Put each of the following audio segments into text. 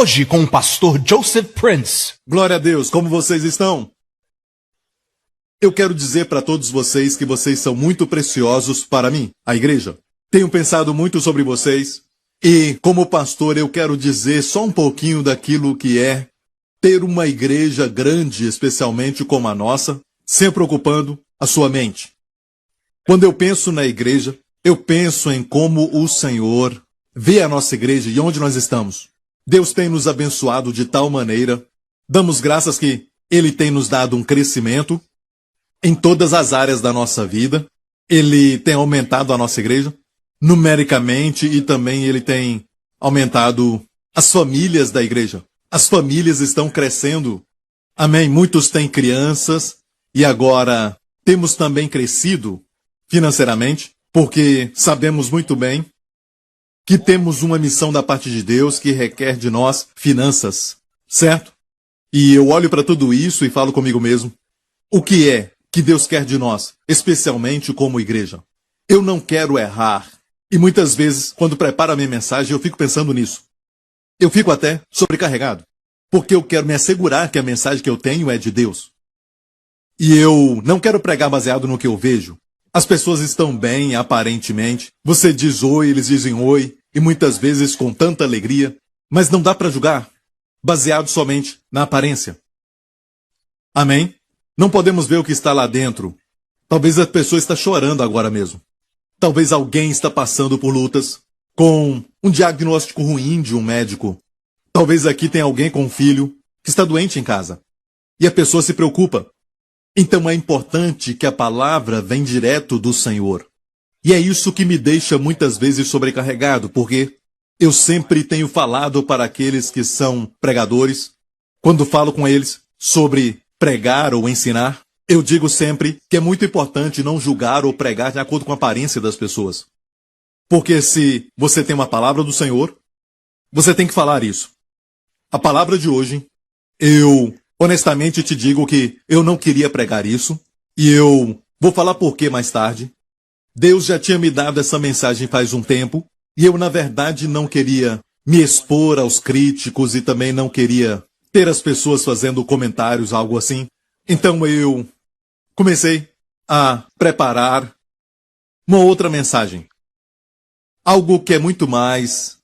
Hoje com o pastor Joseph Prince. Glória a Deus, como vocês estão? Eu quero dizer para todos vocês que vocês são muito preciosos para mim, a igreja. Tenho pensado muito sobre vocês e, como pastor, eu quero dizer só um pouquinho daquilo que é ter uma igreja grande, especialmente como a nossa, sempre ocupando a sua mente. Quando eu penso na igreja, eu penso em como o Senhor vê a nossa igreja e onde nós estamos. Deus tem nos abençoado de tal maneira, damos graças que Ele tem nos dado um crescimento em todas as áreas da nossa vida. Ele tem aumentado a nossa igreja numericamente e também Ele tem aumentado as famílias da igreja. As famílias estão crescendo. Amém. Muitos têm crianças e agora temos também crescido financeiramente, porque sabemos muito bem que temos uma missão da parte de Deus que requer de nós finanças, certo? E eu olho para tudo isso e falo comigo mesmo, o que é que Deus quer de nós, especialmente como igreja? Eu não quero errar. E muitas vezes, quando preparo a minha mensagem, eu fico pensando nisso. Eu fico até sobrecarregado, porque eu quero me assegurar que a mensagem que eu tenho é de Deus. E eu não quero pregar baseado no que eu vejo. As pessoas estão bem, aparentemente. Você diz oi, eles dizem oi, e muitas vezes com tanta alegria. Mas não dá para julgar, baseado somente na aparência. Amém? Não podemos ver o que está lá dentro. Talvez a pessoa está chorando agora mesmo. Talvez alguém está passando por lutas, com um diagnóstico ruim de um médico. Talvez aqui tenha alguém com um filho que está doente em casa. E a pessoa se preocupa. Então é importante que a palavra venha direto do Senhor. E é isso que me deixa muitas vezes sobrecarregado, porque eu sempre tenho falado para aqueles que são pregadores, quando falo com eles sobre pregar ou ensinar, eu digo sempre que é muito importante não julgar ou pregar de acordo com a aparência das pessoas. Porque se você tem uma palavra do Senhor, você tem que falar isso. A palavra de hoje, eu honestamente te digo que eu não queria pregar isso, e eu vou falar por quê mais tarde. Deus já tinha me dado essa mensagem faz um tempo, e eu na verdade não queria me expor aos críticos e também não queria ter as pessoas fazendo comentários, algo assim. Então eu comecei a preparar uma outra mensagem. Algo que é muito mais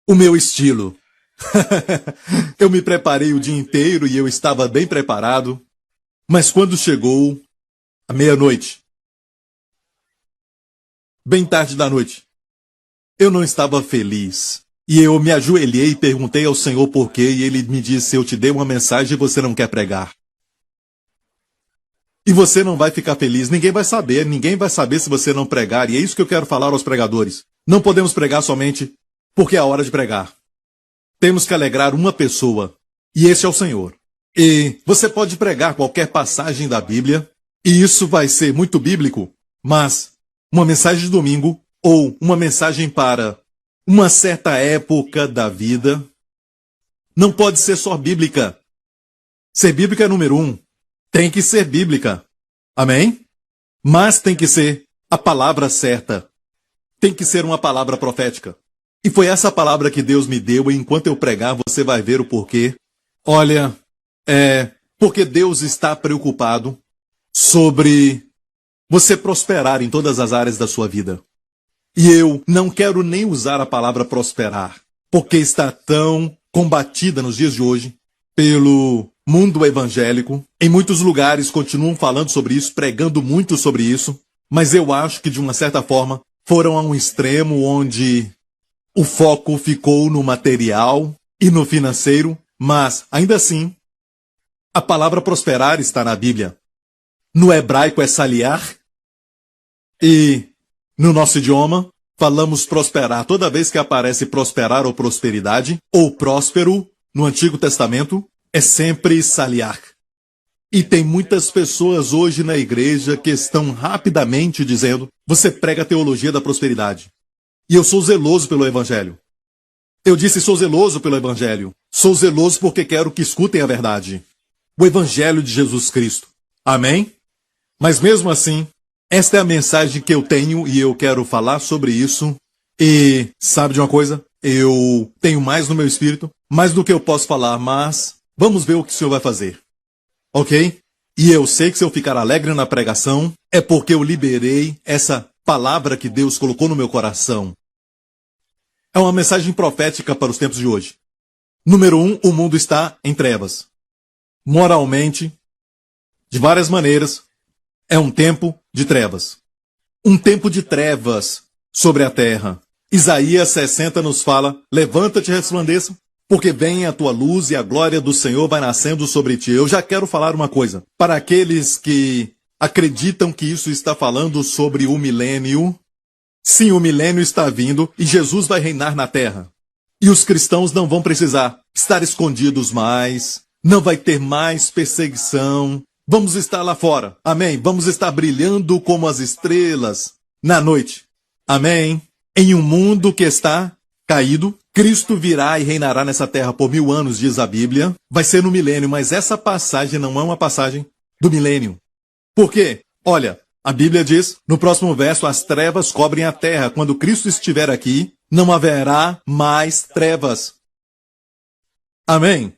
o meu estilo. Eu me preparei o dia inteiro e eu estava bem preparado, mas quando chegou a meia-noite, bem tarde da noite, eu não estava feliz. E eu me ajoelhei e perguntei ao Senhor por quê, e Ele me disse, eu te dei uma mensagem e você não quer pregar. E você não vai ficar feliz, ninguém vai saber se você não pregar, e é isso que eu quero falar aos pregadores. Não podemos pregar somente porque é a hora de pregar. Temos que alegrar uma pessoa, e esse é o Senhor. E você pode pregar qualquer passagem da Bíblia, e isso vai ser muito bíblico, mas uma mensagem de domingo, ou uma mensagem para uma certa época da vida, não pode ser só bíblica. Ser bíblica é número 1. Tem que ser bíblica. Amém? Mas tem que ser a palavra certa. Tem que ser uma palavra profética. E foi essa palavra que Deus me deu, e enquanto eu pregar, você vai ver o porquê. Olha, porque Deus está preocupado sobre você prosperar em todas as áreas da sua vida. E eu não quero nem usar a palavra prosperar, porque está tão combatida nos dias de hoje pelo mundo evangélico. Em muitos lugares continuam falando sobre isso, pregando muito sobre isso, mas eu acho que de uma certa forma foram a um extremo onde o foco ficou no material e no financeiro, mas ainda assim, a palavra prosperar está na Bíblia. No hebraico é saliar, e no nosso idioma, falamos prosperar. Toda vez que aparece prosperar ou prosperidade, ou próspero, no Antigo Testamento, é sempre saliar. E tem muitas pessoas hoje na igreja que estão rapidamente dizendo, você prega a teologia da prosperidade. E eu sou zeloso pelo Evangelho. Eu disse, sou zeloso pelo Evangelho. Sou zeloso porque quero que escutem a verdade. O Evangelho de Jesus Cristo. Amém? Mas mesmo assim, esta é a mensagem que eu tenho e eu quero falar sobre isso. E sabe de uma coisa? eu tenho mais no meu espírito, mais do que eu posso falar, mas vamos ver o que o Senhor vai fazer. Ok? E eu sei que se eu ficar alegre na pregação, é porque eu liberei essa palavra que Deus colocou no meu coração. É uma mensagem profética para os tempos de hoje. Número 1, o mundo está em trevas. Moralmente, de várias maneiras, é um tempo de trevas. Um tempo de trevas sobre a terra. Isaías 60 nos fala, levanta-te e resplandeça, porque vem a tua luz e a glória do Senhor vai nascendo sobre ti. Eu já quero falar uma coisa. Para aqueles que acreditam que isso está falando sobre o milênio, sim, o milênio está vindo e Jesus vai reinar na terra. E os cristãos não vão precisar estar escondidos mais, não vai ter mais perseguição. Vamos estar lá fora. Amém? Vamos estar brilhando como as estrelas na noite. Amém? Em um mundo que está caído, Cristo virá e reinará nessa terra por 1000 anos, diz a Bíblia. Vai ser no milênio, mas essa passagem não é uma passagem do milênio. Por quê? Olha, a Bíblia diz, no próximo verso, as trevas cobrem a terra. Quando Cristo estiver aqui, não haverá mais trevas. Amém?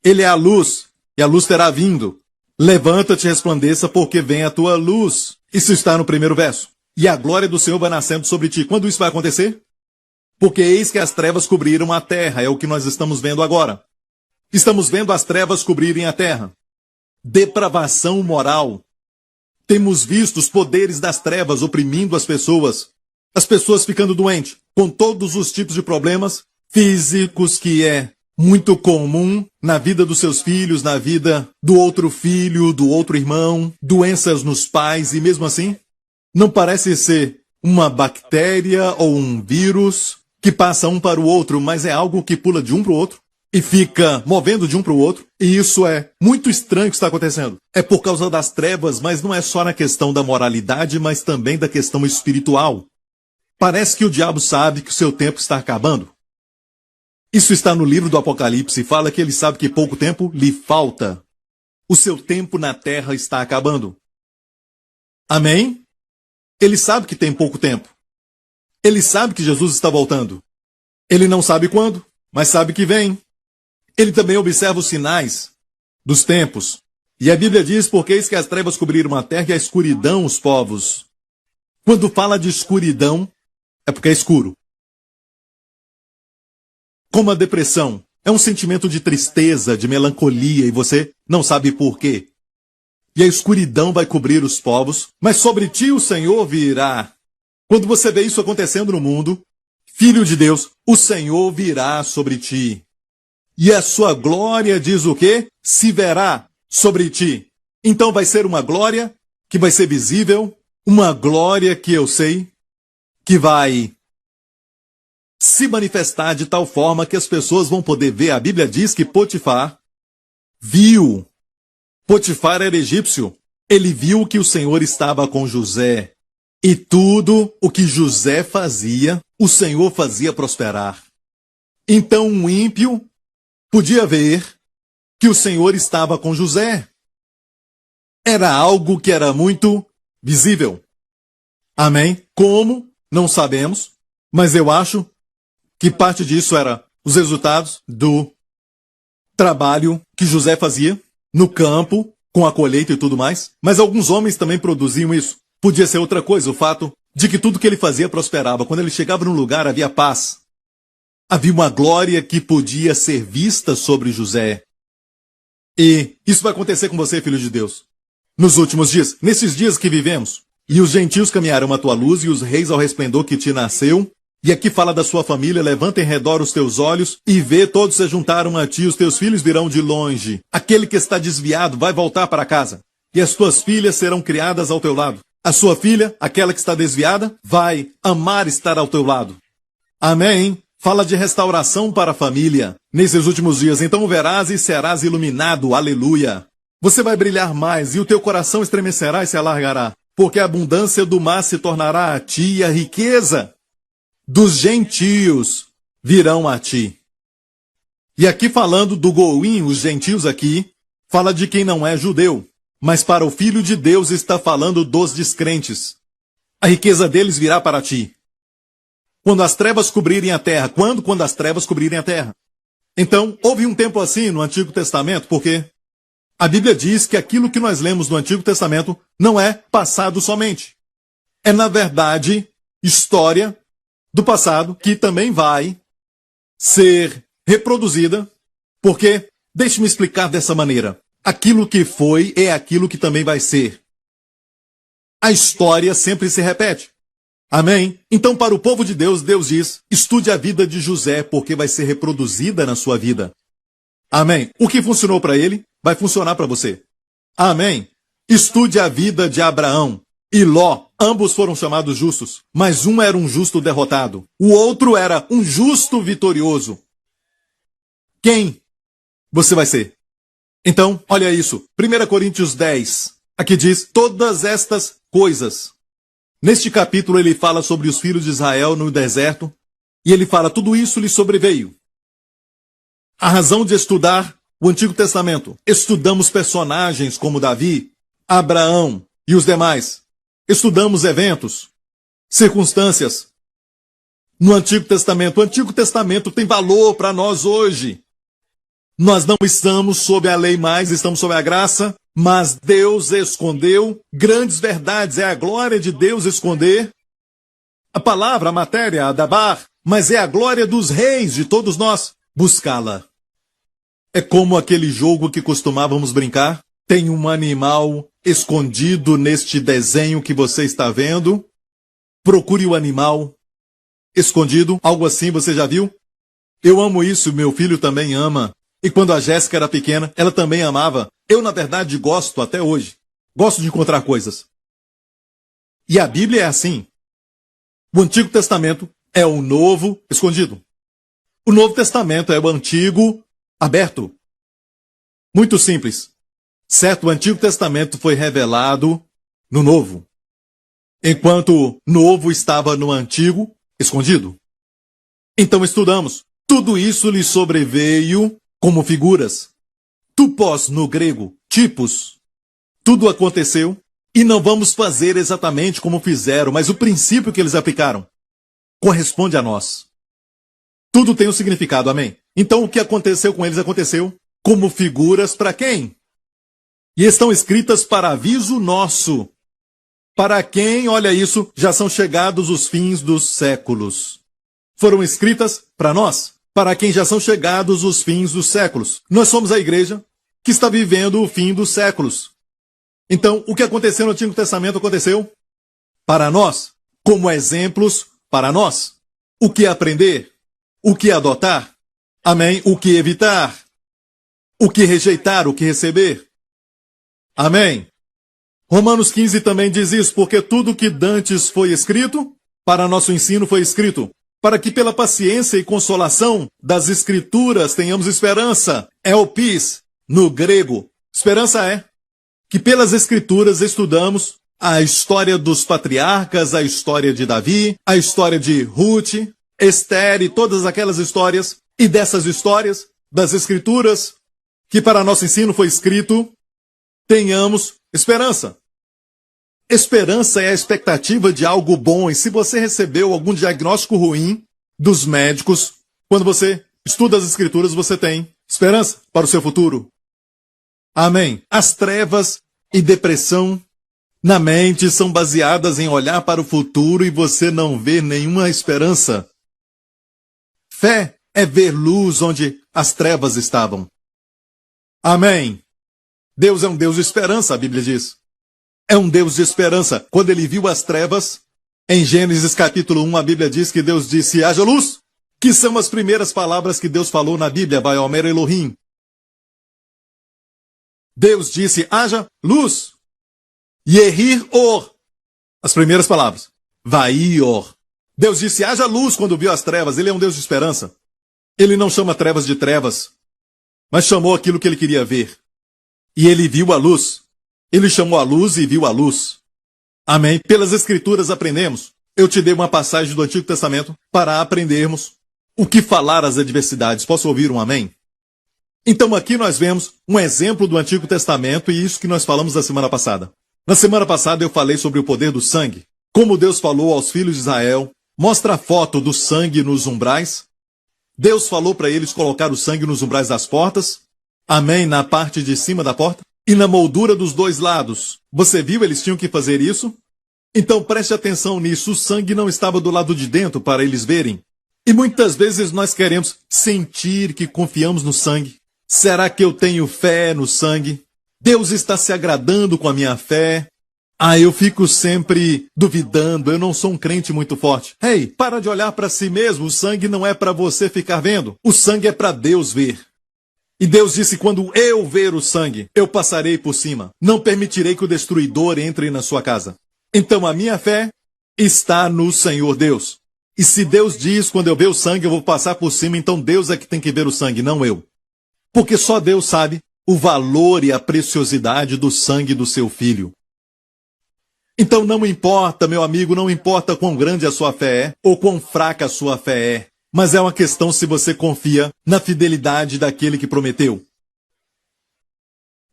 Ele é a luz, e a luz terá vindo. Levanta-te e resplandeça, porque vem a tua luz. Isso está no primeiro verso. E a glória do Senhor vai nascendo sobre ti. Quando isso vai acontecer? Porque eis que as trevas cobriram a terra. É o que nós estamos vendo agora. Estamos vendo as trevas cobrirem a terra. Depravação moral. Temos visto os poderes das trevas oprimindo as pessoas ficando doentes, com todos os tipos de problemas físicos que é muito comum na vida dos seus filhos, na vida do outro filho, do outro irmão, doenças nos pais, e mesmo assim, não parece ser uma bactéria ou um vírus que passa um para o outro, mas é algo que pula de um para o outro e fica movendo de um para o outro. E isso é muito estranho que está acontecendo. É por causa das trevas, mas não é só na questão da moralidade, mas também da questão espiritual. Parece que o diabo sabe que o seu tempo está acabando. Isso está no livro do Apocalipse, fala que ele sabe que pouco tempo lhe falta. O seu tempo na terra está acabando. Amém? Ele sabe que tem pouco tempo. Ele sabe que Jesus está voltando. Ele não sabe quando, mas sabe que vem. Ele também observa os sinais dos tempos. E a Bíblia diz, porque eis que as trevas cobriram a terra e a escuridão os povos. Quando fala de escuridão, é porque é escuro. Como a depressão, é um sentimento de tristeza, de melancolia, e você não sabe por quê. E a escuridão vai cobrir os povos, mas sobre ti o Senhor virá. Quando você vê isso acontecendo no mundo, filho de Deus, o Senhor virá sobre ti. E a sua glória diz o quê? Se verá sobre ti. Então vai ser uma glória que vai ser visível, uma glória que eu sei que vai se manifestar de tal forma que as pessoas vão poder ver. A Bíblia diz que Potifar viu. Potifar era egípcio. Ele viu que o Senhor estava com José. E tudo o que José fazia, o Senhor fazia prosperar. Então um ímpio podia ver que o Senhor estava com José. Era algo que era muito visível. Amém? Como? Não sabemos. Mas eu acho que parte disso era os resultados do trabalho que José fazia no campo, com a colheita e tudo mais. Mas alguns homens também produziam isso. Podia ser outra coisa, o fato de que tudo que ele fazia prosperava. Quando ele chegava num lugar, havia paz. Havia uma glória que podia ser vista sobre José. E isso vai acontecer com você, filho de Deus. Nos últimos dias, nesses dias que vivemos. E os gentios caminharão à tua luz, e os reis ao resplendor que te nasceu. E aqui fala da sua família, levanta em redor os teus olhos, e vê, todos se juntaram a ti, os teus filhos virão de longe. Aquele que está desviado vai voltar para casa, e as tuas filhas serão criadas ao teu lado. A sua filha, aquela que está desviada, vai amar estar ao teu lado. Amém? Fala de restauração para a família. Nesses últimos dias, então verás e serás iluminado, aleluia. Você vai brilhar mais, e o teu coração estremecerá e se alargará, porque a abundância do mar se tornará a ti, e a riqueza dos gentios virão a ti. E aqui falando do Goim, os gentios aqui, fala de quem não é judeu. Mas para o Filho de Deus está falando dos descrentes. A riqueza deles virá para ti. Quando as trevas cobrirem a terra. Quando? Quando as trevas cobrirem a terra. Então, houve um tempo assim no Antigo Testamento, porque a Bíblia diz que aquilo que nós lemos no Antigo Testamento não é passado somente. É, na verdade, história do passado que também vai ser reproduzida, porque, deixe-me explicar dessa maneira, aquilo que foi é aquilo que também vai ser. A história sempre se repete. Amém? Então, para o povo de Deus, Deus diz, estude a vida de José, porque vai ser reproduzida na sua vida. Amém? O que funcionou para ele, vai funcionar para você. Amém? Estude a vida de Abraão e Ló. Ambos foram chamados justos, mas um era um justo derrotado. O outro era um justo vitorioso. Quem você vai ser? Então, olha isso. 1 Coríntios 10. Aqui diz, todas estas coisas. Neste capítulo ele fala sobre os filhos de Israel no deserto, e ele fala, tudo isso lhe sobreveio. A razão de estudar o Antigo Testamento. Estudamos personagens como Davi, Abraão e os demais. Estudamos eventos, circunstâncias. No Antigo Testamento. O Antigo Testamento tem valor para nós hoje. Nós não estamos sob a lei mais, estamos sob a graça. Mas Deus escondeu grandes verdades. É a glória de Deus esconder a palavra, a matéria, a dabar. Mas é a glória dos reis, de todos nós, buscá-la. É como aquele jogo que costumávamos brincar. Tem um animal escondido neste desenho que você está vendo. Procure o animal escondido. Algo assim, você já viu? Eu amo isso, meu filho também ama. E quando a Jéssica era pequena, ela também amava. Eu, na verdade, gosto até hoje. Gosto de encontrar coisas. E a Bíblia é assim. O Antigo Testamento é o Novo escondido. O Novo Testamento é o Antigo aberto. Muito simples. Certo, o Antigo Testamento foi revelado no Novo. Enquanto o Novo estava no Antigo escondido. Então estudamos. Tudo isso lhe sobreveio como figuras. Tupos no grego, tipos. Tudo aconteceu e não vamos fazer exatamente como fizeram, mas o princípio que eles aplicaram corresponde a nós. Tudo tem um significado, amém? Então o que aconteceu com eles aconteceu como figuras para quem? E estão escritas para aviso nosso. Para quem, olha isso, já são chegados os fins dos séculos. Foram escritas para nós. Para quem já são chegados os fins dos séculos. Nós somos a igreja que está vivendo o fim dos séculos. Então, o que aconteceu no Antigo Testamento aconteceu para nós, como exemplos para nós. O que aprender, o que adotar, amém? O que evitar, o que rejeitar, o que receber. Amém? Romanos 15 também diz isso, porque tudo que dantes foi escrito, para nosso ensino foi escrito, para que pela paciência e consolação das Escrituras tenhamos esperança. Elpis, no grego. Esperança é que pelas Escrituras estudamos a história dos patriarcas, a história de Davi, a história de Ruth, Esther e todas aquelas histórias. E dessas histórias, das Escrituras, que para nosso ensino foi escrito, tenhamos esperança. Esperança é a expectativa de algo bom. E se você recebeu algum diagnóstico ruim dos médicos, quando você estuda as Escrituras, você tem esperança para o seu futuro. Amém. As trevas e depressão na mente são baseadas em olhar para o futuro e você não ver nenhuma esperança. Fé é ver luz onde as trevas estavam. Amém. Deus é um Deus de esperança, a Bíblia diz. É um Deus de esperança. Quando ele viu as trevas, em Gênesis capítulo 1, a Bíblia diz que Deus disse, haja luz, que são as primeiras palavras que Deus falou na Bíblia, Vaiomer Elohim. Deus disse, haja luz. Yehir or. As primeiras palavras. Vaior. Deus disse, haja luz quando viu as trevas. Ele é um Deus de esperança. Ele não chama trevas de trevas, mas chamou aquilo que ele queria ver. E ele viu a luz. Ele chamou a luz e viu a luz. Amém? Pelas Escrituras aprendemos. Eu te dei uma passagem do Antigo Testamento para aprendermos o que falar às adversidades. Posso ouvir um amém? Então aqui nós vemos um exemplo do Antigo Testamento e isso que nós falamos na semana passada. Na semana passada eu falei sobre o poder do sangue. Como Deus falou aos filhos de Israel Mostra a foto do sangue nos umbrais. Deus falou para eles colocar o sangue nos umbrais das portas. Amém, na parte de cima da porta. E na moldura dos dois lados. Você viu, eles tinham que fazer isso? Então preste atenção nisso, o sangue não estava do lado de dentro para eles verem. E muitas vezes nós queremos sentir que confiamos no sangue. Será que eu tenho fé no sangue? Deus está se agradando com a minha fé? Eu fico sempre duvidando, eu não sou um crente muito forte. Ei, para de olhar para si mesmo, o sangue não é para você ficar vendo. O sangue é para Deus ver. E Deus disse, quando eu ver o sangue, eu passarei por cima. Não permitirei que o destruidor entre na sua casa. Então a minha fé está no Senhor Deus. E se Deus diz, quando eu ver o sangue, eu vou passar por cima, então Deus é que tem que ver o sangue, não eu. Porque só Deus sabe o valor e a preciosidade do sangue do seu filho. Então não importa, meu amigo, não importa quão grande a sua fé é, ou quão fraca a sua fé é, mas é uma questão se você confia na fidelidade daquele que prometeu.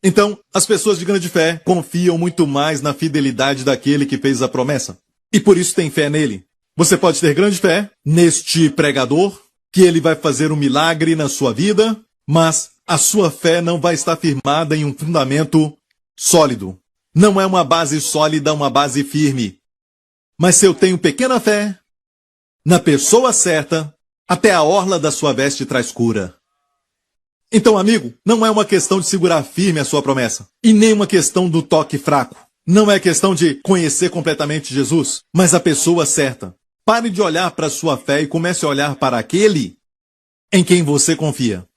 Então, as pessoas de grande fé confiam muito mais na fidelidade daquele que fez a promessa. E por isso tem fé nele. Você pode ter grande fé neste pregador, que ele vai fazer um milagre na sua vida, mas a sua fé não vai estar firmada em um fundamento sólido. Não é uma base sólida, uma base firme. Mas se eu tenho pequena fé, na pessoa certa, até a orla da sua veste traz cura. Então, amigo, não é uma questão de segurar firme a sua promessa. E nem uma questão do toque fraco. Não é questão de conhecer completamente Jesus, mas a pessoa certa. Pare de olhar para a sua fé e comece a olhar para aquele em quem você confia.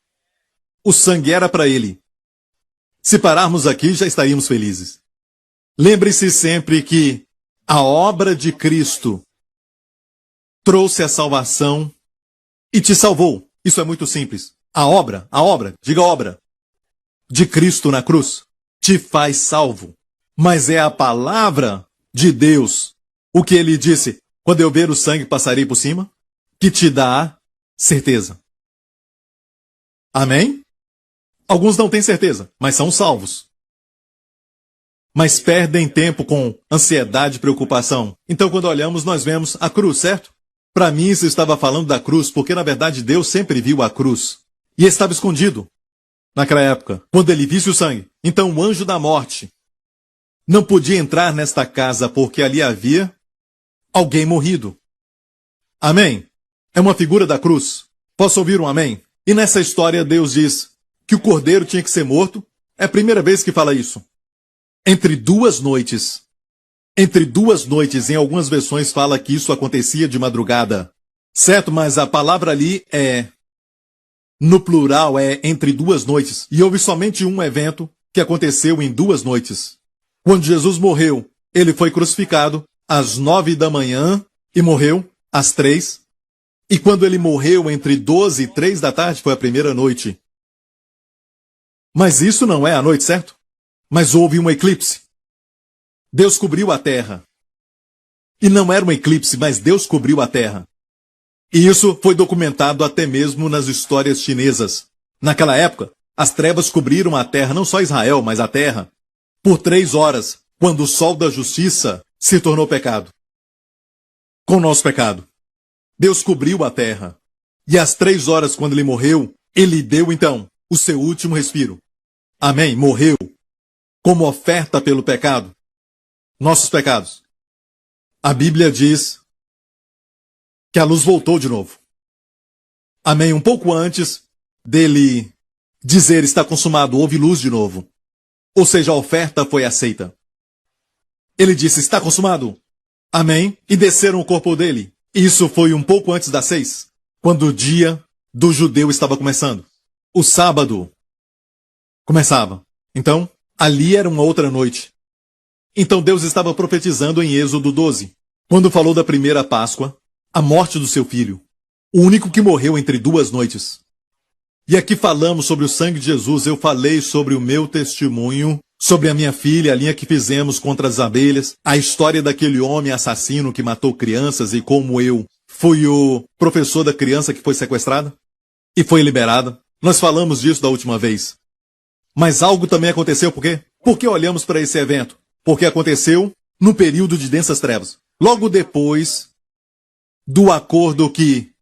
O sangue era para ele. Se pararmos aqui, já estaríamos felizes. Lembre-se sempre que a obra de Cristo trouxe a salvação e te salvou. Isso é muito simples. A obra, diga obra, de Cristo na cruz te faz salvo. Mas é a palavra de Deus, o que ele disse, quando eu ver o sangue passarei por cima, que te dá certeza. Amém? Alguns não têm certeza, mas são salvos. Mas perdem tempo com ansiedade e preocupação. Então quando olhamos, nós vemos a cruz, certo? Para mim isso estava falando da cruz, porque na verdade Deus sempre viu a cruz. E estava escondido naquela época, quando ele visse o sangue. Então o anjo da morte não podia entrar nesta casa, porque ali havia alguém morrido. Amém? É uma figura da cruz. Posso ouvir um amém? E nessa história Deus diz que o cordeiro tinha que ser morto. É a primeira vez que fala isso. Entre duas noites, em algumas versões fala que isso acontecia de madrugada. Certo, mas a palavra ali no plural, é entre duas noites. E houve somente um evento que aconteceu em 2 noites. Quando Jesus morreu, ele foi crucificado às 9 da manhã e morreu às 3. E quando ele morreu entre 12 e 3 da tarde, foi a primeira noite. Mas isso não é a noite, certo? Mas houve um eclipse. Deus cobriu a terra. E não era um eclipse, mas Deus cobriu a terra. E isso foi documentado até mesmo nas histórias chinesas. Naquela época, as trevas cobriram a terra, não só Israel, mas a terra, por 3 horas, quando o sol da justiça se tornou pecado. Com o nosso pecado. Deus cobriu a terra. E às 3 horas, quando ele morreu, ele deu então o seu último respiro. Amém? Morreu. Como oferta pelo pecado. Nossos pecados. A Bíblia diz que a luz voltou de novo. Amém? Um pouco antes dele dizer está consumado, houve luz de novo. Ou seja, a oferta foi aceita. Ele disse está consumado. Amém? E desceram o corpo dele. Isso foi um pouco antes das 6, quando o dia do judeu estava começando. O sábado começava. Então, ali era uma outra noite. Então Deus estava profetizando em Êxodo 12, quando falou da primeira Páscoa, a morte do seu filho, o único que morreu entre 2 noites. E aqui falamos sobre o sangue de Jesus, eu falei sobre o meu testemunho, sobre a minha filha, a linha que fizemos contra as abelhas, a história daquele homem assassino que matou crianças e como eu fui o professor da criança que foi sequestrada e foi liberada. Nós falamos disso da última vez. Mas algo também aconteceu, por quê? Por que olhamos para esse evento? Porque aconteceu no período de densas trevas. Logo depois do acordo que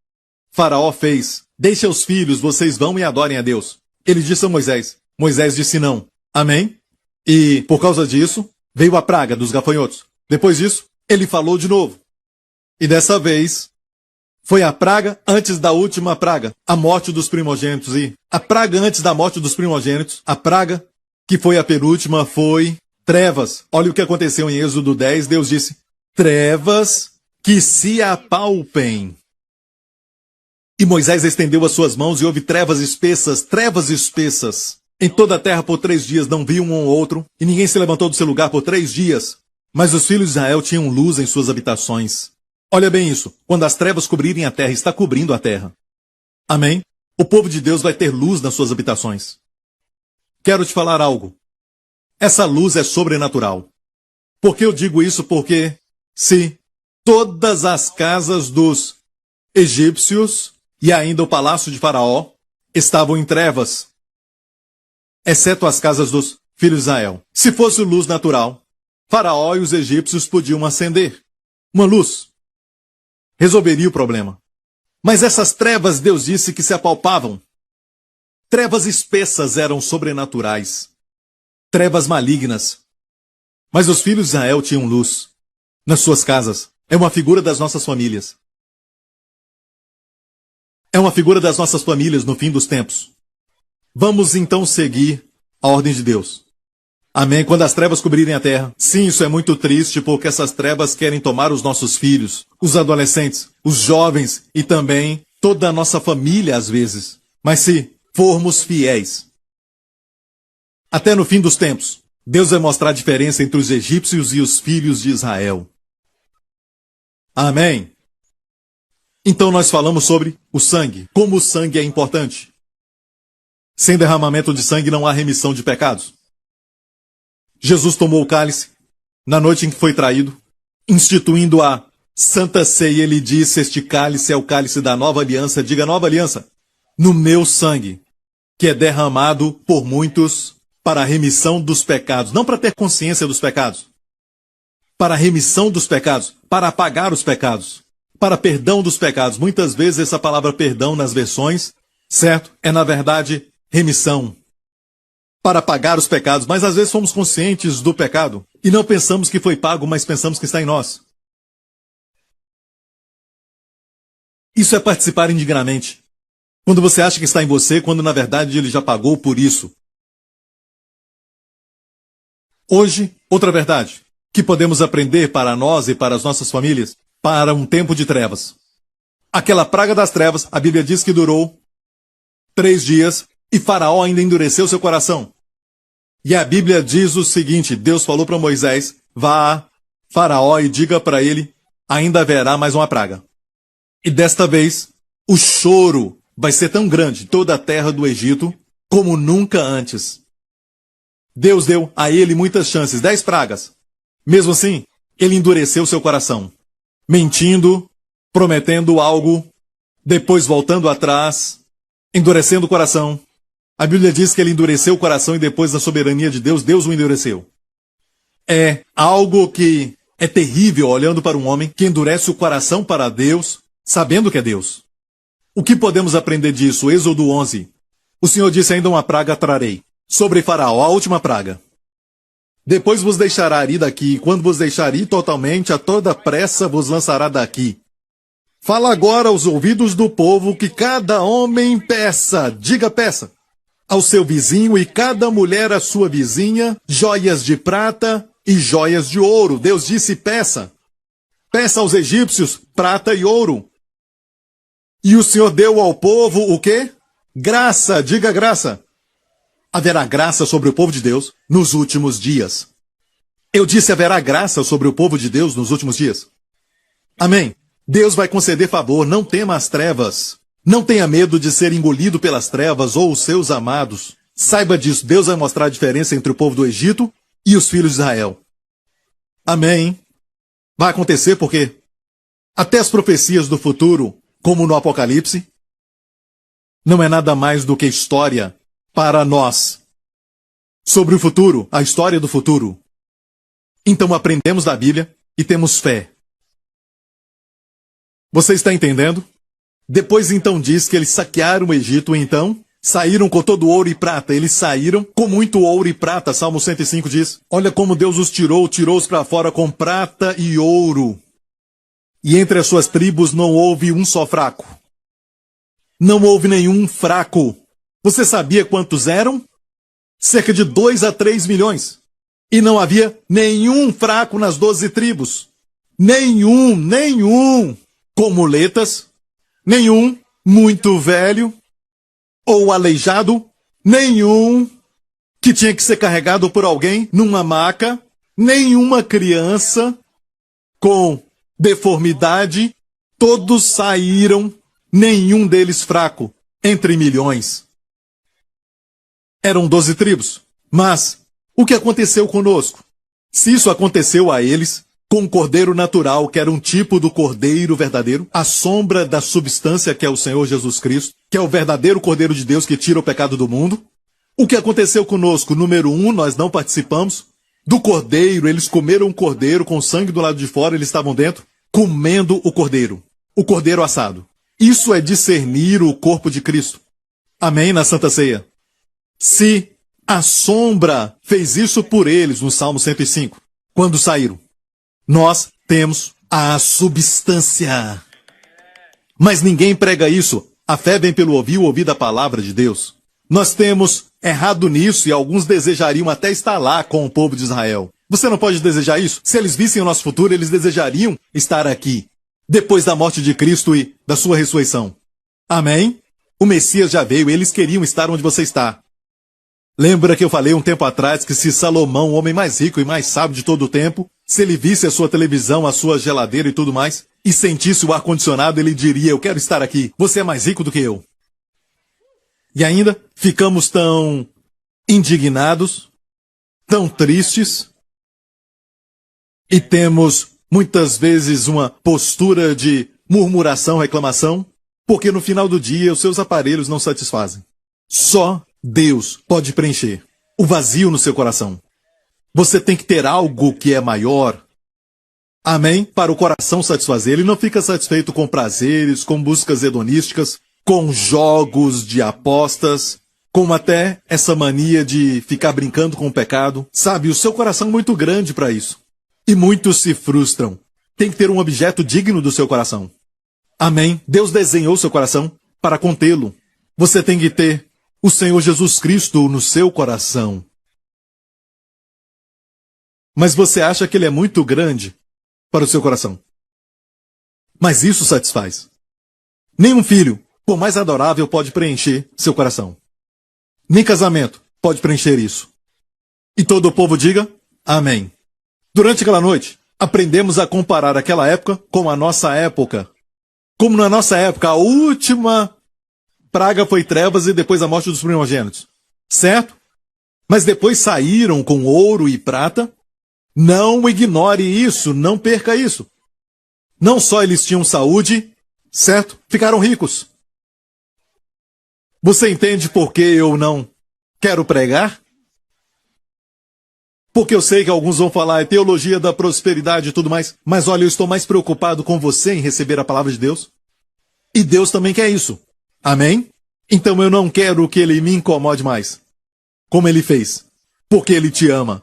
Faraó fez. Deixe os filhos, vocês vão e adorem a Deus. Ele disse a Moisés. Moisés disse não. Amém? E, por causa disso, veio a praga dos gafanhotos. Depois disso, ele falou de novo. E dessa vez, foi a praga antes da última praga, a morte dos primogênitos. E a praga antes da morte dos primogênitos, a praga que foi a penúltima, foi trevas. Olha o que aconteceu em Êxodo 10. Deus disse, trevas que se apalpem. E Moisés estendeu as suas mãos e houve trevas espessas. Em toda a terra por 3 dias não viam um ao outro, e ninguém se levantou do seu lugar por 3 dias. Mas os filhos de Israel tinham luz em suas habitações. Olha bem isso, quando as trevas cobrirem a terra, está cobrindo a terra. Amém? O povo de Deus vai ter luz nas suas habitações. Quero te falar algo. Essa luz é sobrenatural. Por que eu digo isso? Porque se todas as casas dos egípcios e ainda o palácio de Faraó estavam em trevas, exceto as casas dos filhos de Israel. Se fosse luz natural, Faraó e os egípcios podiam acender uma luz. Resolveria o problema. Mas essas trevas, Deus disse que se apalpavam. Trevas espessas eram sobrenaturais. Trevas malignas. Mas os filhos de Israel tinham luz nas suas casas. É uma figura das nossas famílias. É uma figura das nossas famílias no fim dos tempos. Vamos então seguir a ordem de Deus. Amém? Quando as trevas cobrirem a terra. Sim, isso é muito triste porque essas trevas querem tomar os nossos filhos, os adolescentes, os jovens e também toda a nossa família às vezes. Mas se formos fiéis, até no fim dos tempos, Deus vai mostrar a diferença entre os egípcios e os filhos de Israel. Amém? Então nós falamos sobre o sangue, como o sangue é importante. Sem derramamento de sangue não há remissão de pecados. Jesus tomou o cálice na noite em que foi traído, instituindo a Santa Ceia. Ele disse, este cálice é o cálice da nova aliança, diga nova aliança, no meu sangue, que é derramado por muitos para a remissão dos pecados, não para ter consciência dos pecados, para a remissão dos pecados, para apagar os pecados, para perdão dos pecados. Muitas vezes essa palavra perdão nas versões, certo? É na verdade remissão. Para pagar os pecados, mas às vezes somos conscientes do pecado e não pensamos que foi pago, mas pensamos que está em nós. Isso é participar indignamente. Quando você acha que está em você, quando na verdade ele já pagou por isso. Hoje, outra verdade que podemos aprender para nós e para as nossas famílias, para um tempo de trevas. Aquela praga das trevas, a Bíblia diz que durou 3 dias e Faraó ainda endureceu seu coração. E a Bíblia diz o seguinte, Deus falou para Moisés, vá a Faraó e diga para ele, ainda haverá mais uma praga. E desta vez, o choro vai ser tão grande em toda a terra do Egito, como nunca antes. Deus deu a ele muitas chances, 10 pragas. Mesmo assim, ele endureceu seu coração, mentindo, prometendo algo, depois voltando atrás, endurecendo o coração. A Bíblia diz que ele endureceu o coração e depois da soberania de Deus, Deus o endureceu. É algo que é terrível olhando para um homem que endurece o coração para Deus, sabendo que é Deus. O que podemos aprender disso? Êxodo 11. O Senhor disse, ainda uma praga trarei sobre Faraó, a última praga. Depois vos deixará ir daqui, e quando vos deixar ir totalmente, a toda pressa vos lançará daqui. Fala agora aos ouvidos do povo que cada homem peça, diga peça, ao seu vizinho e cada mulher à sua vizinha, joias de prata e joias de ouro. Deus disse peça. Peça aos egípcios prata e ouro. E o Senhor deu ao povo o quê? Graça, diga graça. Haverá graça sobre o povo de Deus nos últimos dias. Eu disse haverá graça sobre o povo de Deus nos últimos dias. Amém. Deus vai conceder favor, não tema as trevas. Não tenha medo de ser engolido pelas trevas ou os seus amados. Saiba disso, Deus vai mostrar a diferença entre o povo do Egito e os filhos de Israel. Amém. Vai acontecer porque até as profecias do futuro, como no Apocalipse, não é nada mais do que história para nós. Sobre o futuro, a história do futuro. Então aprendemos da Bíblia e temos fé. Você está entendendo? Depois então diz que eles saquearam o Egito, então saíram com todo ouro e prata. Eles saíram com muito ouro e prata. Salmo 105 diz: olha como Deus os tirou-os para fora com prata e ouro. E entre as suas tribos não houve um só fraco. Não houve nenhum fraco. Você sabia quantos eram? Cerca de 2 a 3 milhões. E não havia nenhum fraco nas 12 tribos. Nenhum. Com muletas. Nenhum muito velho ou aleijado. Nenhum que tinha que ser carregado por alguém numa maca. Nenhuma criança com deformidade. Todos saíram, nenhum deles fraco, entre milhões. Eram 12 tribos. Mas o que aconteceu conosco? Se isso aconteceu a eles, com o cordeiro natural, que era um tipo do cordeiro verdadeiro, a sombra da substância que é o Senhor Jesus Cristo, que é o verdadeiro cordeiro de Deus que tira o pecado do mundo. O que aconteceu conosco? Número 1, nós não participamos. Do cordeiro, eles comeram o cordeiro com o sangue do lado de fora, eles estavam dentro, comendo o cordeiro assado. Isso é discernir o corpo de Cristo. Amém? Na Santa Ceia. Se a sombra fez isso por eles no Salmo 105, quando saíram, nós temos a substância. Mas ninguém prega isso. A fé vem pelo ouvir da palavra de Deus. Nós temos errado nisso e alguns desejariam até estar lá com o povo de Israel. Você não pode desejar isso? Se eles vissem o nosso futuro, eles desejariam estar aqui, depois da morte de Cristo e da sua ressurreição. Amém? O Messias já veio, eles queriam estar onde você está. Lembra que eu falei um tempo atrás que se Salomão, o homem mais rico e mais sábio de todo o tempo, se ele visse a sua televisão, a sua geladeira e tudo mais, e sentisse o ar-condicionado, ele diria: eu quero estar aqui, você é mais rico do que eu. E ainda ficamos tão indignados, tão tristes, e temos muitas vezes uma postura de murmuração, reclamação, porque no final do dia os seus aparelhos não satisfazem. Só Deus pode preencher o vazio no seu coração. Você tem que ter algo que é maior. Amém? Para o coração satisfazer. Ele não fica satisfeito com prazeres, com buscas hedonísticas, com jogos de apostas, com até essa mania de ficar brincando com o pecado. Sabe, o seu coração é muito grande para isso. E muitos se frustram. Tem que ter um objeto digno do seu coração. Amém? Deus desenhou seu coração para contê-lo. Você tem que ter o Senhor Jesus Cristo no seu coração. Mas você acha que ele é muito grande para o seu coração. Mas isso satisfaz. Nenhum filho, por mais adorável, pode preencher seu coração. Nem casamento pode preencher isso. E todo o povo diga amém. Durante aquela noite, aprendemos a comparar aquela época com a nossa época. Como na nossa época, a última praga foi trevas e depois a morte dos primogênitos. Certo? Mas depois saíram com ouro e prata. Não ignore isso, não perca isso. Não só eles tinham saúde, certo? Ficaram ricos. Você entende por que eu não quero pregar? Porque eu sei que alguns vão falar, é teologia da prosperidade e tudo mais. Mas olha, eu estou mais preocupado com você em receber a palavra de Deus. E Deus também quer isso. Amém? Então eu não quero que ele me incomode mais. Como ele fez. Porque ele te ama.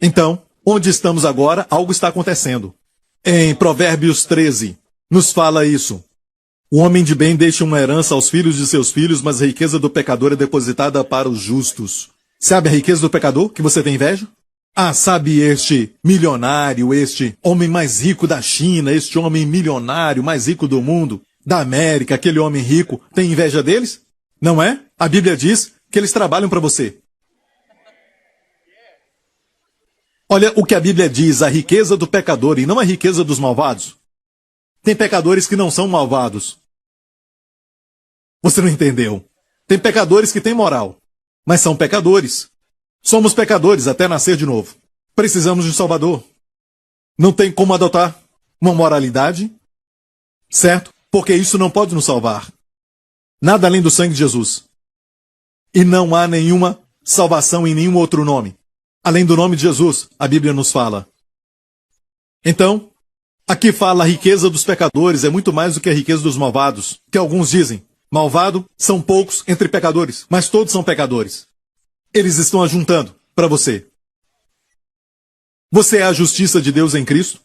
Então, onde estamos agora, algo está acontecendo. Em Provérbios 13, nos fala isso. O homem de bem deixa uma herança aos filhos de seus filhos, mas a riqueza do pecador é depositada para os justos. Sabe a riqueza do pecador que você tem inveja? Ah, sabe este milionário, este homem mais rico da China, este homem milionário mais rico do mundo, da América, aquele homem rico, tem inveja deles? Não é? A Bíblia diz que eles trabalham para você. Olha o que a Bíblia diz, a riqueza do pecador e não a riqueza dos malvados. Tem pecadores que não são malvados. Você não entendeu. Tem pecadores que têm moral, mas são pecadores. Somos pecadores até nascer de novo. Precisamos de um Salvador. Não tem como adotar uma moralidade, certo? Porque isso não pode nos salvar. Nada além do sangue de Jesus. E não há nenhuma salvação em nenhum outro nome. Além do nome de Jesus, a Bíblia nos fala. Então, Aqui fala a riqueza dos pecadores é muito mais do que a riqueza dos malvados, que alguns dizem. Malvado são poucos entre pecadores, mas todos são pecadores. Eles estão ajuntando para você. Você é a justiça de Deus em Cristo?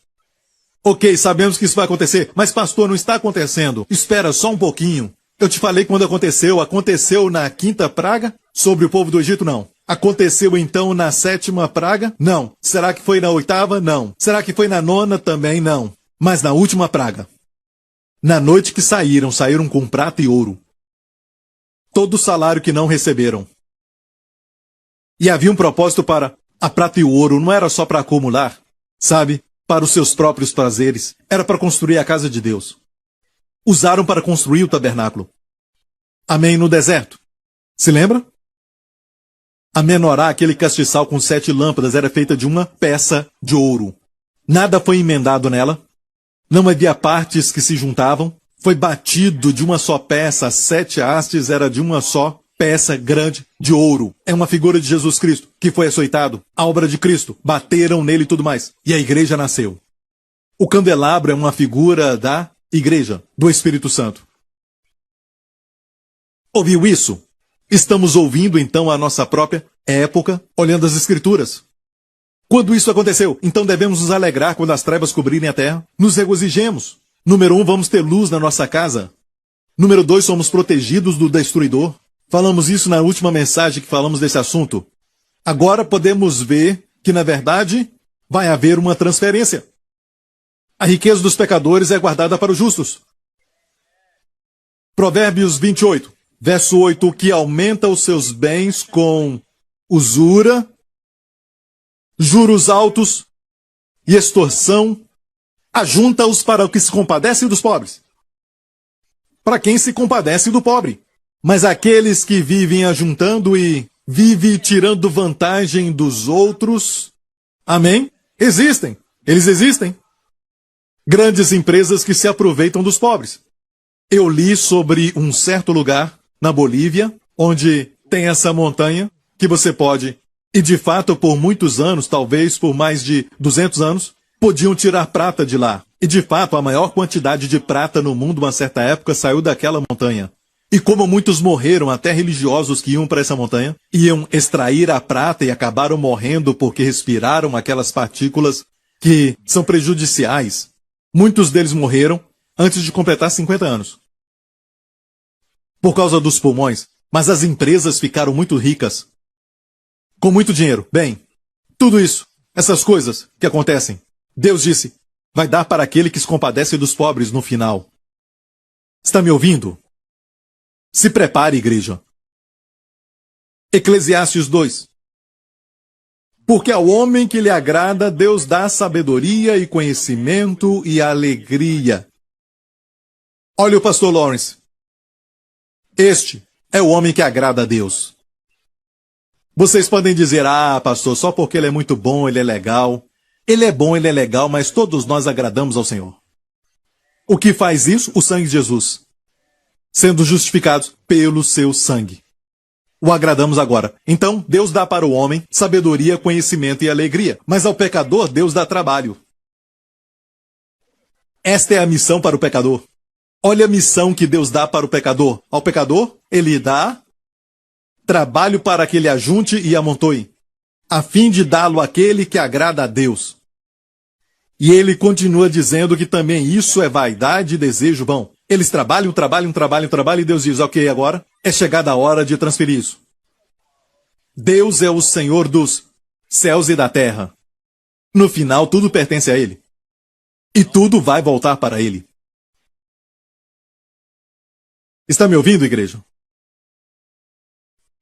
Ok, sabemos que isso vai acontecer, mas pastor, não está acontecendo. Espera só um pouquinho. Eu te falei quando aconteceu. Aconteceu na 5ª praga? Sobre o povo do Egito? Não. Aconteceu então na 7ª praga? Não. Será que foi na 8ª? Não. Será que foi na 9ª? Também não. Mas na última praga. Na noite que saíram com prata e ouro. Todo o salário que não receberam. E havia um propósito para a prata e o ouro. Não era só para acumular, sabe? Para os seus próprios prazeres. Era para construir a casa de Deus. Usaram para construir o tabernáculo. Amém, no deserto. Se lembra? A menorá, aquele castiçal com 7 lâmpadas, era feita de uma peça de ouro. Nada foi emendado nela. Não havia partes que se juntavam. Foi batido de uma só peça. As 7 hastes era de uma só peça grande de ouro. É uma figura de Jesus Cristo, que foi açoitado. A obra de Cristo. Bateram nele e tudo mais. E a igreja nasceu. O candelabro é uma figura da igreja, do Espírito Santo. Ouviu isso? Estamos ouvindo então a nossa própria época, olhando as Escrituras. Quando isso aconteceu, então devemos nos alegrar quando as trevas cobrirem a terra. Nos regozijemos. Número 1, vamos ter luz na nossa casa. Número 2, somos protegidos do destruidor. Falamos isso na última mensagem que falamos desse assunto. Agora podemos ver que, na verdade, vai haver uma transferência. A riqueza dos pecadores é guardada para os justos. Provérbios 28, verso 8, que aumenta os seus bens com usura, juros altos e extorsão, ajunta-os para o que se compadece dos pobres. Para quem se compadece do pobre. Mas aqueles que vivem ajuntando e vivem tirando vantagem dos outros, amém? Existem. Eles existem. Grandes empresas que se aproveitam dos pobres. Eu li sobre um certo lugar, na Bolívia, onde tem essa montanha, que você pode, e de fato por muitos anos, talvez por mais de 200 anos, podiam tirar prata de lá. E de fato a maior quantidade de prata no mundo, uma certa época, saiu daquela montanha. E como muitos morreram, até religiosos que iam para essa montanha, iam extrair a prata e acabaram morrendo porque respiraram aquelas partículas que são prejudiciais. Muitos deles morreram antes de completar 50 anos. Por causa dos pulmões. Mas as empresas ficaram muito ricas. Com muito dinheiro. Bem, tudo isso, essas coisas que acontecem, Deus disse, vai dar para aquele que se compadece dos pobres no final. Está me ouvindo? Se prepare, igreja. Eclesiastes 2. Porque ao homem que lhe agrada, Deus dá sabedoria e conhecimento e alegria. Olha o pastor Lawrence. Este é o homem que agrada a Deus. Vocês podem dizer, pastor, só porque ele é muito bom, ele é legal. Ele é bom, ele é legal, mas todos nós agradamos ao Senhor. O que faz isso? O sangue de Jesus. Sendo justificados pelo seu sangue. O agradamos agora. Então, Deus dá para o homem sabedoria, conhecimento e alegria. Mas ao pecador, Deus dá trabalho. Esta é a missão para o pecador. Olha a missão que Deus dá para o pecador. Ao pecador, ele dá trabalho para que ele ajunte e amontoe, a fim de dá-lo àquele que agrada a Deus. E ele continua dizendo que também isso é vaidade e desejo vão. Eles trabalham, e Deus diz, ok, agora é chegada a hora de transferir isso. Deus é o Senhor dos céus e da terra. No final, tudo pertence a Ele. E tudo vai voltar para Ele. Está me ouvindo, igreja?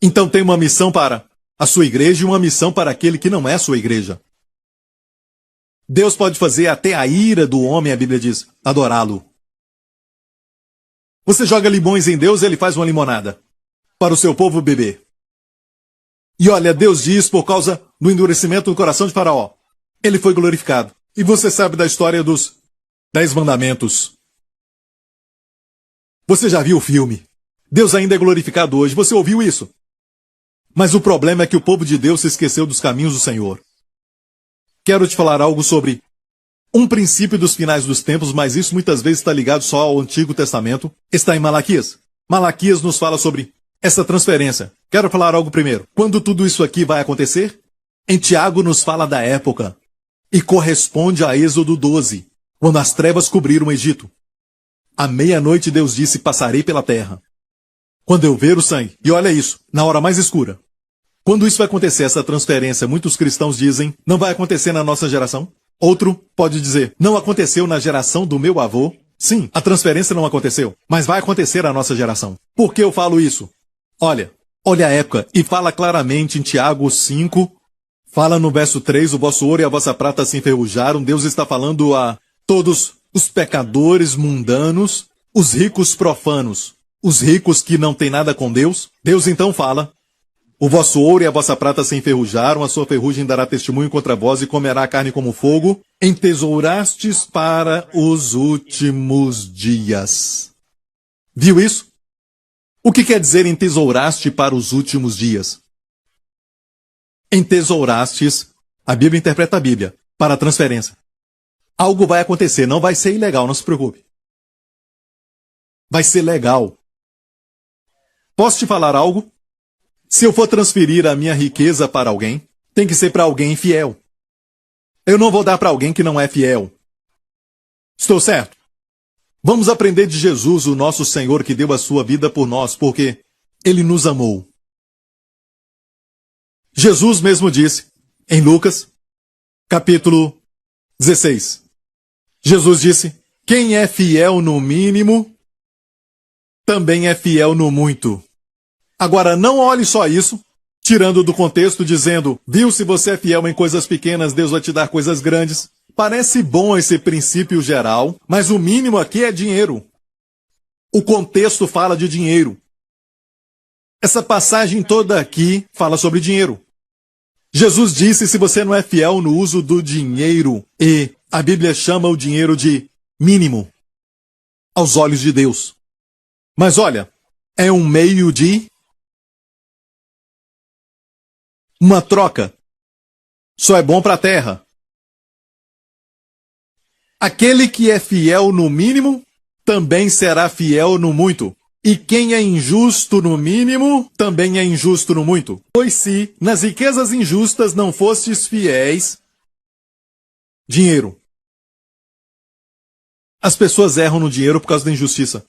Então tem uma missão para a sua igreja e uma missão para aquele que não é sua igreja. Deus pode fazer até a ira do homem, a Bíblia diz, adorá-lo. Você joga limões em Deus, ele faz uma limonada para o seu povo beber. E olha, Deus diz por causa do endurecimento do coração de Faraó, ele foi glorificado. E você sabe da história dos 10 mandamentos. Você já viu o filme? Deus ainda é glorificado hoje. Você ouviu isso? Mas o problema é que o povo de Deus se esqueceu dos caminhos do Senhor. Quero te falar algo sobre um princípio dos finais dos tempos, mas isso muitas vezes está ligado só ao Antigo Testamento, está em Malaquias. Malaquias nos fala sobre essa transferência. Quero falar algo primeiro. Quando tudo isso aqui vai acontecer? Em Tiago nos fala da época, e corresponde a Êxodo 12, quando as trevas cobriram o Egito. À meia-noite Deus disse, passarei pela terra. Quando eu ver o sangue, e olha isso, na hora mais escura. Quando isso vai acontecer, essa transferência, muitos cristãos dizem, não vai acontecer na nossa geração. Outro pode dizer, não aconteceu na geração do meu avô. Sim, a transferência não aconteceu, mas vai acontecer na nossa geração. Por que eu falo isso? Olha a época, e fala claramente em Tiago 5, fala no verso 3, o vosso ouro e a vossa prata se enferrujaram. Deus está falando a todos os pecadores mundanos, os ricos profanos, os ricos que não têm nada com Deus. Deus então fala, o vosso ouro e a vossa prata se enferrujaram, a sua ferrugem dará testemunho contra vós e comerá a carne como fogo. Entesourastes para os últimos dias. Viu isso? O que quer dizer entesouraste para os últimos dias? Entesourastes, a Bíblia interpreta a Bíblia, para a transferência. Algo vai acontecer, não vai ser ilegal, não se preocupe. Vai ser legal. Posso te falar algo? Se eu for transferir a minha riqueza para alguém, tem que ser para alguém fiel. Eu não vou dar para alguém que não é fiel. Estou certo? Vamos aprender de Jesus, o nosso Senhor, que deu a sua vida por nós, porque Ele nos amou. Jesus mesmo disse, em Lucas, capítulo 16. Jesus disse, quem é fiel no mínimo, também é fiel no muito. Agora, não olhe só isso, tirando do contexto, dizendo, viu, se você é fiel em coisas pequenas, Deus vai te dar coisas grandes. Parece bom esse princípio geral, mas o mínimo aqui é dinheiro. O contexto fala de dinheiro. Essa passagem toda aqui fala sobre dinheiro. Jesus disse, se você não é fiel no uso do dinheiro, e a Bíblia chama o dinheiro de mínimo, aos olhos de Deus. Mas olha, é um meio de uma troca. Só é bom para a terra. Aquele que é fiel no mínimo, também será fiel no muito. E quem é injusto no mínimo, também é injusto no muito. Pois se nas riquezas injustas não fostes fiéis, dinheiro. As pessoas erram no dinheiro por causa da injustiça.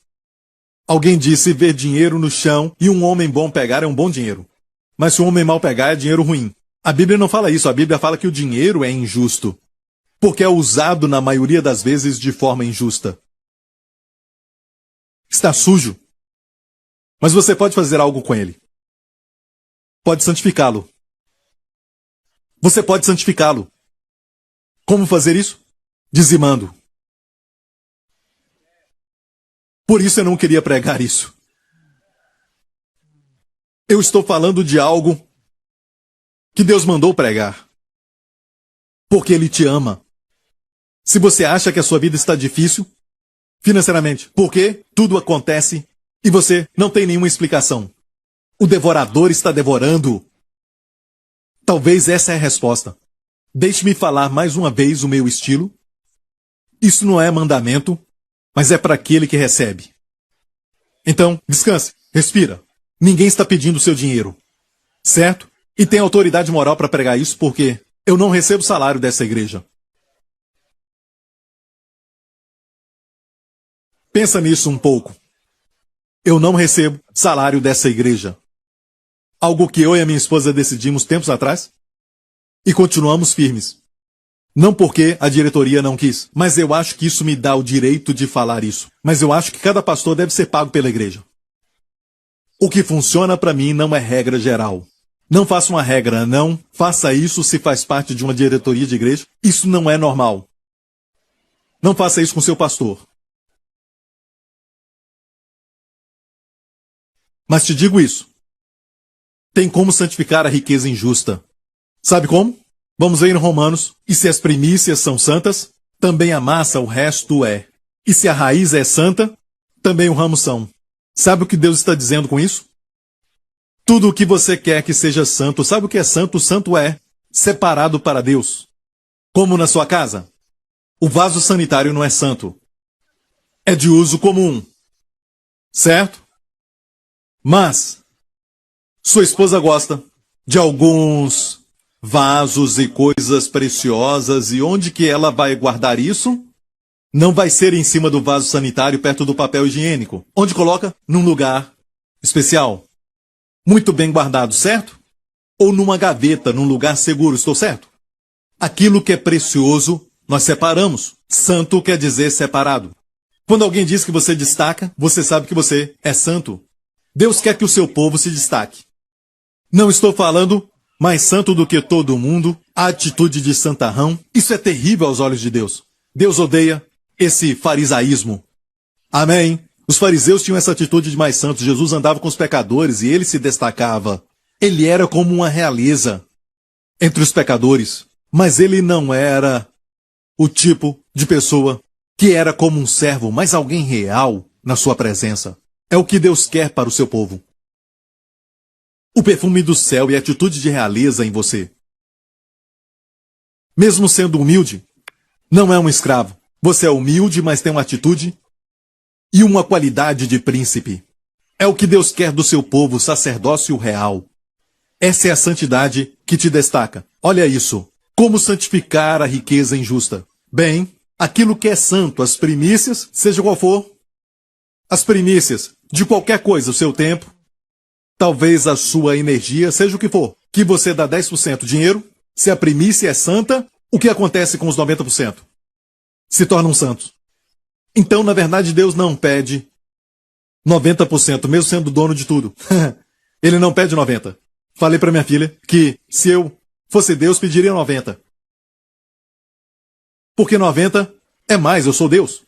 Alguém disse ver dinheiro no chão e um homem bom pegar é um bom dinheiro. Mas se um homem mau pegar é dinheiro ruim. A Bíblia não fala isso, a Bíblia fala que o dinheiro é injusto. Porque é usado na maioria das vezes de forma injusta. Está sujo. Mas você pode fazer algo com ele. Pode santificá-lo. Você pode santificá-lo. Como fazer isso? Dizimando. Por isso eu não queria pregar isso. Eu estou falando de algo que Deus mandou pregar. Porque Ele te ama. Se você acha que a sua vida está difícil, financeiramente, porque tudo acontece e você não tem nenhuma explicação. O devorador está devorando. Talvez essa é a resposta. Deixe-me falar mais uma vez o meu estilo. Isso não é mandamento, mas é para aquele que recebe. Então, descanse, respira. Ninguém está pedindo o seu dinheiro. Certo? E tem autoridade moral para pregar isso porque eu não recebo salário dessa igreja. Pensa nisso um pouco. Eu não recebo salário dessa igreja. Algo que eu e a minha esposa decidimos tempos atrás. E continuamos firmes. Não porque a diretoria não quis, mas eu acho que isso me dá o direito de falar isso. Mas eu acho que cada pastor deve ser pago pela igreja. O que funciona para mim não é regra geral. Não faça uma regra, não. Faça isso se faz parte de uma diretoria de igreja. Isso não é normal. Não faça isso com seu pastor. Mas te digo isso. Tem como santificar a riqueza injusta. Sabe como? Vamos ver em Romanos. E se as primícias são santas, também a massa, o resto é. E se a raiz é santa, também o ramo são. Sabe o que Deus está dizendo com isso? Tudo o que você quer que seja santo, sabe o que é santo? Santo é separado para Deus. Como na sua casa. O vaso sanitário não é santo. É de uso comum. Certo? Mas sua esposa gosta de alguns vasos e coisas preciosas, e onde que ela vai guardar isso? Não vai ser em cima do vaso sanitário perto do papel higiênico. Onde coloca? Num lugar especial. Muito bem guardado, certo? Ou numa gaveta, num lugar seguro, estou certo? Aquilo que é precioso, nós separamos. Santo quer dizer separado. Quando alguém diz que você destaca, você sabe que você é santo. Deus quer que o seu povo se destaque. Não estou falando mais santo do que todo mundo, a atitude de santarrão. Isso é terrível aos olhos de Deus. Deus odeia esse farisaísmo. Amém? Os fariseus tinham essa atitude de mais santos. Jesus andava com os pecadores e ele se destacava. Ele era como uma realeza entre os pecadores. Mas ele não era o tipo de pessoa que era como um servo, mas alguém real na sua presença. É o que Deus quer para o seu povo. O perfume do céu e a atitude de realeza em você. Mesmo sendo humilde, não é um escravo. Você é humilde, mas tem uma atitude e uma qualidade de príncipe. É o que Deus quer do seu povo, sacerdócio real. Essa é a santidade que te destaca. Olha isso. Como santificar a riqueza injusta? Bem, aquilo que é santo, as primícias, seja qual for, as primícias de qualquer coisa, o seu tempo, talvez a sua energia, seja o que for, que você dá 10% dinheiro, se a primícia é santa, o que acontece com os 90%? Se tornam santos. Então, na verdade, Deus não pede 90%, mesmo sendo dono de tudo. Ele não pede 90%. Falei para minha filha que se eu fosse Deus, pediria 90%. Porque 90% é mais, eu sou Deus.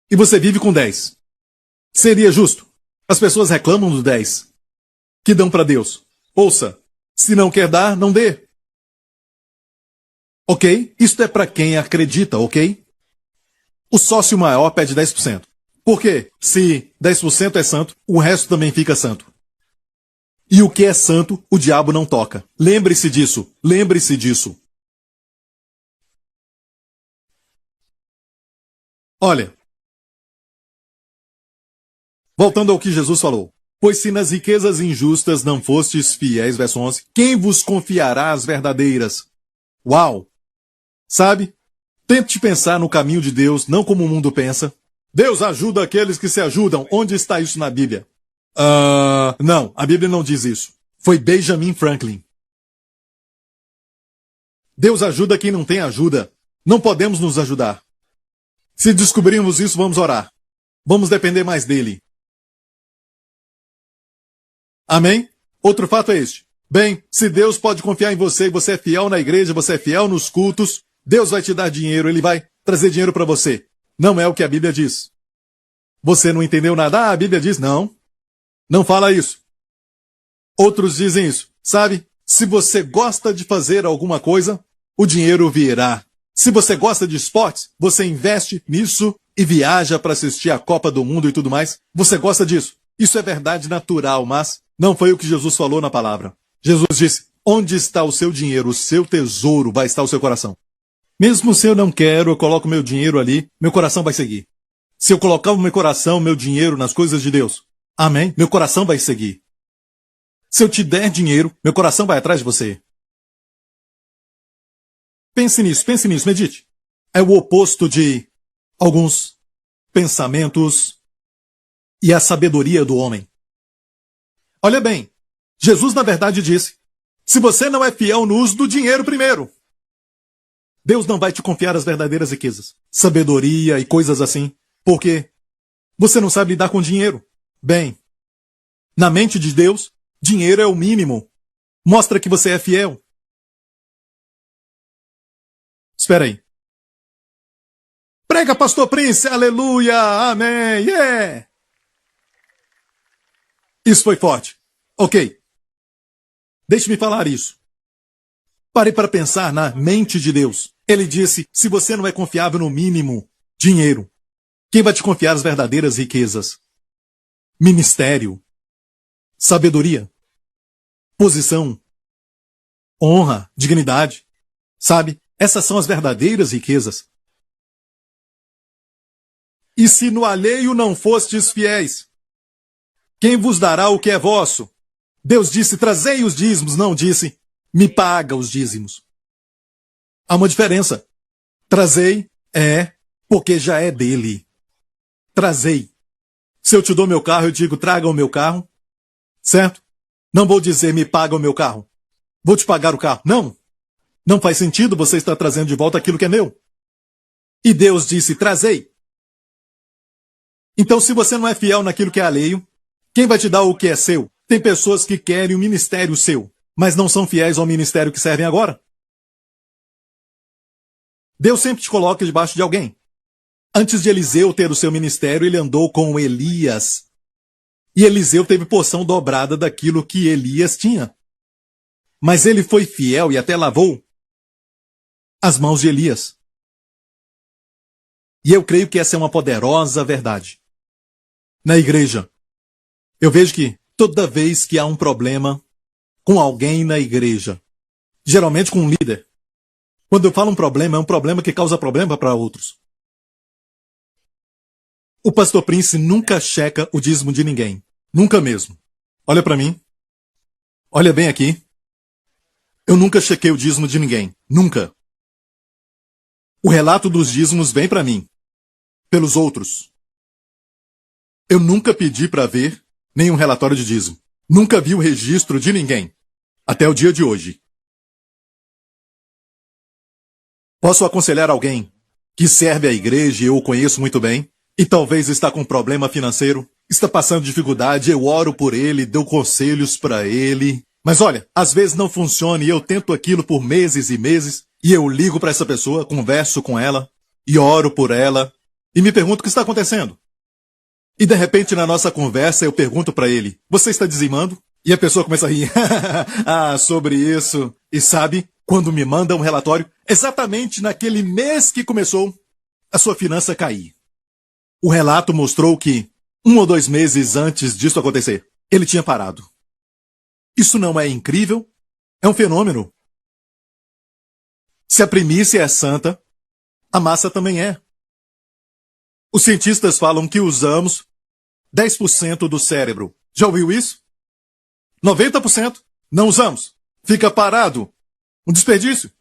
E você vive com 10%. Seria justo. As pessoas reclamam do 10% que dão para Deus. Ouça, se não quer dar, não dê. Ok? Isto é para quem acredita, ok? O sócio maior pede 10%. Por quê? Se 10% é santo, o resto também fica santo. E o que é santo, o diabo não toca. Lembre-se disso. Lembre-se disso. Olha. Voltando ao que Jesus falou. Pois se nas riquezas injustas não fostes fiéis, verso 11, quem vos confiará as verdadeiras? Uau! Sabe? Tente pensar no caminho de Deus, não como o mundo pensa. Deus ajuda aqueles que se ajudam. Onde está isso na Bíblia? Não, a Bíblia não diz isso. Foi Benjamin Franklin. Deus ajuda quem não tem ajuda. Não podemos nos ajudar. Se descobrirmos isso, vamos orar. Vamos depender mais dele. Amém? Outro fato é este. Bem, se Deus pode confiar em você e você é fiel na igreja, você é fiel nos cultos, Deus vai te dar dinheiro, Ele vai trazer dinheiro para você. Não é o que a Bíblia diz. Você não entendeu nada? A Bíblia diz não. Não fala isso. Outros dizem isso. Sabe? Se você gosta de fazer alguma coisa, o dinheiro virá. Se você gosta de esportes, você investe nisso e viaja para assistir a Copa do Mundo e tudo mais. Você gosta disso. Isso é verdade natural, mas não foi o que Jesus falou na palavra. Jesus disse, onde está o seu dinheiro, o seu tesouro, vai estar o seu coração. Mesmo se eu não quero, eu coloco meu dinheiro ali, meu coração vai seguir. Se eu colocar o meu coração, meu dinheiro nas coisas de Deus, amém? Meu coração vai seguir. Se eu te der dinheiro, meu coração vai atrás de você. Pense nisso, medite. É o oposto de alguns pensamentos e a sabedoria do homem. Olha bem, Jesus na verdade disse, se você não é fiel no uso do dinheiro primeiro, Deus não vai te confiar as verdadeiras riquezas, sabedoria e coisas assim, porque você não sabe lidar com dinheiro. Bem, na mente de Deus, dinheiro é o mínimo. Mostra que você é fiel. Espera aí. Prega, Pastor Prince, aleluia, amém, yeah! Isso foi forte. Ok. Deixe-me falar isso. Pare para pensar na mente de Deus. Ele disse, se você não é confiável no mínimo, dinheiro, quem vai te confiar as verdadeiras riquezas? Ministério, sabedoria, posição, honra, dignidade. Sabe, essas são as verdadeiras riquezas. E se no alheio não fostes fiéis, quem vos dará o que é vosso? Deus disse, trazei os dízimos, não disse, me paga os dízimos. Há uma diferença. Trazei é porque já é dele. Trazei. Se eu te dou meu carro, eu digo, traga o meu carro. Certo? Não vou dizer, me paga o meu carro. Vou te pagar o carro. Não. Não faz sentido você estar trazendo de volta aquilo que é meu. E Deus disse, trazei. Então, se você não é fiel naquilo que é alheio, quem vai te dar o que é seu? Tem pessoas que querem o ministério seu, mas não são fiéis ao ministério que servem agora. Deus sempre te coloca debaixo de alguém. Antes de Eliseu ter o seu ministério, ele andou com Elias. E Eliseu teve porção dobrada daquilo que Elias tinha. Mas ele foi fiel e até lavou as mãos de Elias. E eu creio que essa é uma poderosa verdade. Na igreja, eu vejo que toda vez que há um problema com alguém na igreja, geralmente com um líder, quando eu falo um problema, é um problema que causa problema para outros. O pastor Prince nunca checa o dízimo de ninguém. Nunca mesmo. Olha para mim. Olha bem aqui. Eu nunca chequei o dízimo de ninguém. Nunca. O relato dos dízimos vem para mim. Pelos outros. Eu nunca pedi para ver nenhum relatório de dízimo. Nunca vi o registro de ninguém. Até o dia de hoje. Posso aconselhar alguém que serve à igreja e eu o conheço muito bem, e talvez está com problema financeiro, está passando dificuldade, eu oro por ele, dou conselhos para ele. Mas olha, às vezes não funciona e eu tento aquilo por meses e meses, e eu ligo para essa pessoa, converso com ela, e oro por ela, e me pergunto o que está acontecendo. E de repente na nossa conversa eu pergunto para ele, você está dizimando? E a pessoa começa a rir, ah, sobre isso, e sabe, quando me manda um relatório, exatamente naquele mês que começou a sua finança cair. O relato mostrou que, 1 ou 2 meses antes disso acontecer, ele tinha parado. Isso não é incrível? É um fenômeno. Se a primícia é santa, a massa também é. Os cientistas falam que usamos 10% do cérebro. Já ouviu isso? 90% não usamos. Fica parado. Um desperdício.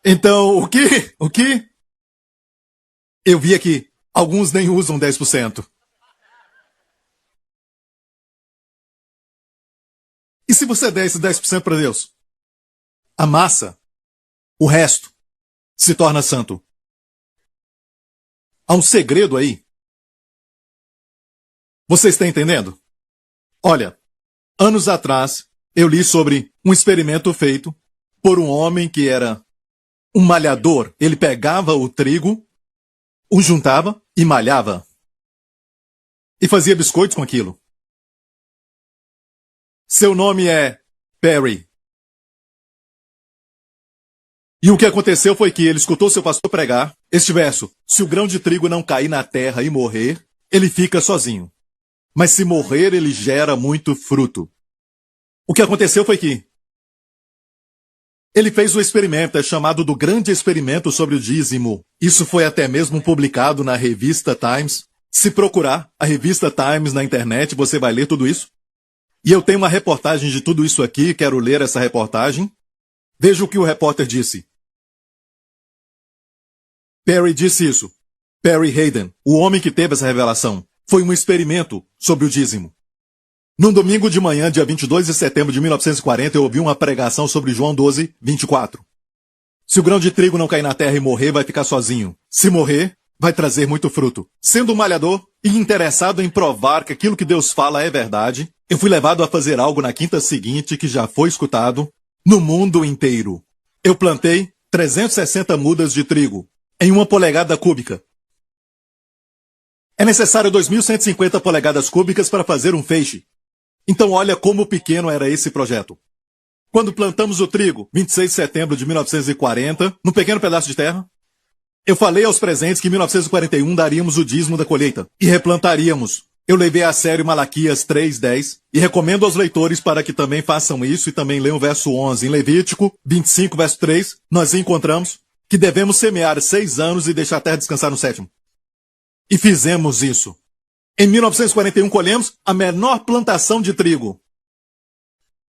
Então, o quê? O quê? Eu vi aqui, alguns nem usam 10%. E se você der esse 10% para Deus? A massa, o resto, se torna santo. Há um segredo aí. Você está entendendo? Olha, anos atrás, eu li sobre um experimento feito por um homem que era um malhador. Ele pegava o trigo, o juntava e malhava. E fazia biscoitos com aquilo. Seu nome é Perry. E o que aconteceu foi que ele escutou seu pastor pregar este verso: se o grão de trigo não cair na terra e morrer, ele fica sozinho. Mas se morrer, ele gera muito fruto. O que aconteceu foi que ele fez o experimento, é chamado do grande experimento sobre o dízimo. Isso foi até mesmo publicado na revista Times. Se procurar a revista Times na internet, você vai ler tudo isso. E eu tenho uma reportagem de tudo isso aqui, quero ler essa reportagem. Veja o que o repórter disse. Perry disse isso. Perry Hayden, o homem que teve essa revelação, foi um experimento sobre o dízimo. Num domingo de manhã, dia 22 de setembro de 1940, eu ouvi uma pregação sobre João 12, 24. Se o grão de trigo não cair na terra e morrer, vai ficar sozinho. Se morrer, vai trazer muito fruto. Sendo um malhador e interessado em provar que aquilo que Deus fala é verdade, eu fui levado a fazer algo na quinta seguinte que já foi escutado no mundo inteiro. Eu plantei 360 mudas de trigo em 1 polegada cúbica. É necessário 2.150 polegadas cúbicas para fazer um feixe. Então olha como pequeno era esse projeto. Quando plantamos o trigo, 26 de setembro de 1940, num pequeno pedaço de terra, eu falei aos presentes que em 1941 daríamos o dízimo da colheita e replantaríamos. Eu levei a sério Malaquias 3:10 e recomendo aos leitores para que também façam isso e também leiam o verso 11. Em Levítico 25, verso 3, nós encontramos que devemos semear 6 anos e deixar a terra descansar no 7º. E fizemos isso. Em 1941, colhemos a menor plantação de trigo.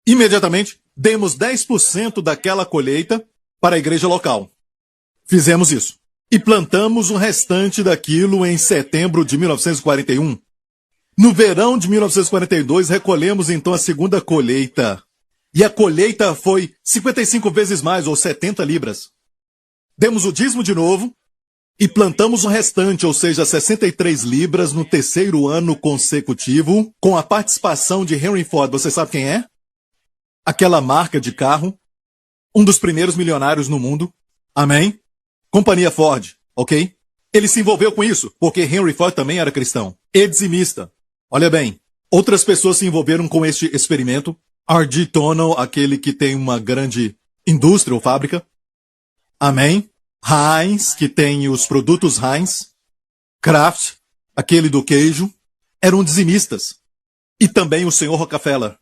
Imediatamente, demos 10% daquela colheita para a igreja local. Fizemos isso. E plantamos o restante daquilo em setembro de 1941. No verão de 1942, recolhemos então a segunda colheita. E a colheita foi 55 vezes mais, ou 70 libras. Demos o dízimo de novo e plantamos o restante, ou seja, 63 libras no terceiro ano consecutivo, com a participação de Henry Ford. Você sabe quem é? Aquela marca de carro, um dos primeiros milionários no mundo. Amém? Companhia Ford, ok? Ele se envolveu com isso, porque Henry Ford também era cristão e dizimista. Olha bem, outras pessoas se envolveram com este experimento. R.D. Tonel, aquele que tem uma grande indústria ou fábrica. Amém? Heinz, que tem os produtos Heinz. Kraft, aquele do queijo, eram dizimistas. E também o Sr. Rockefeller.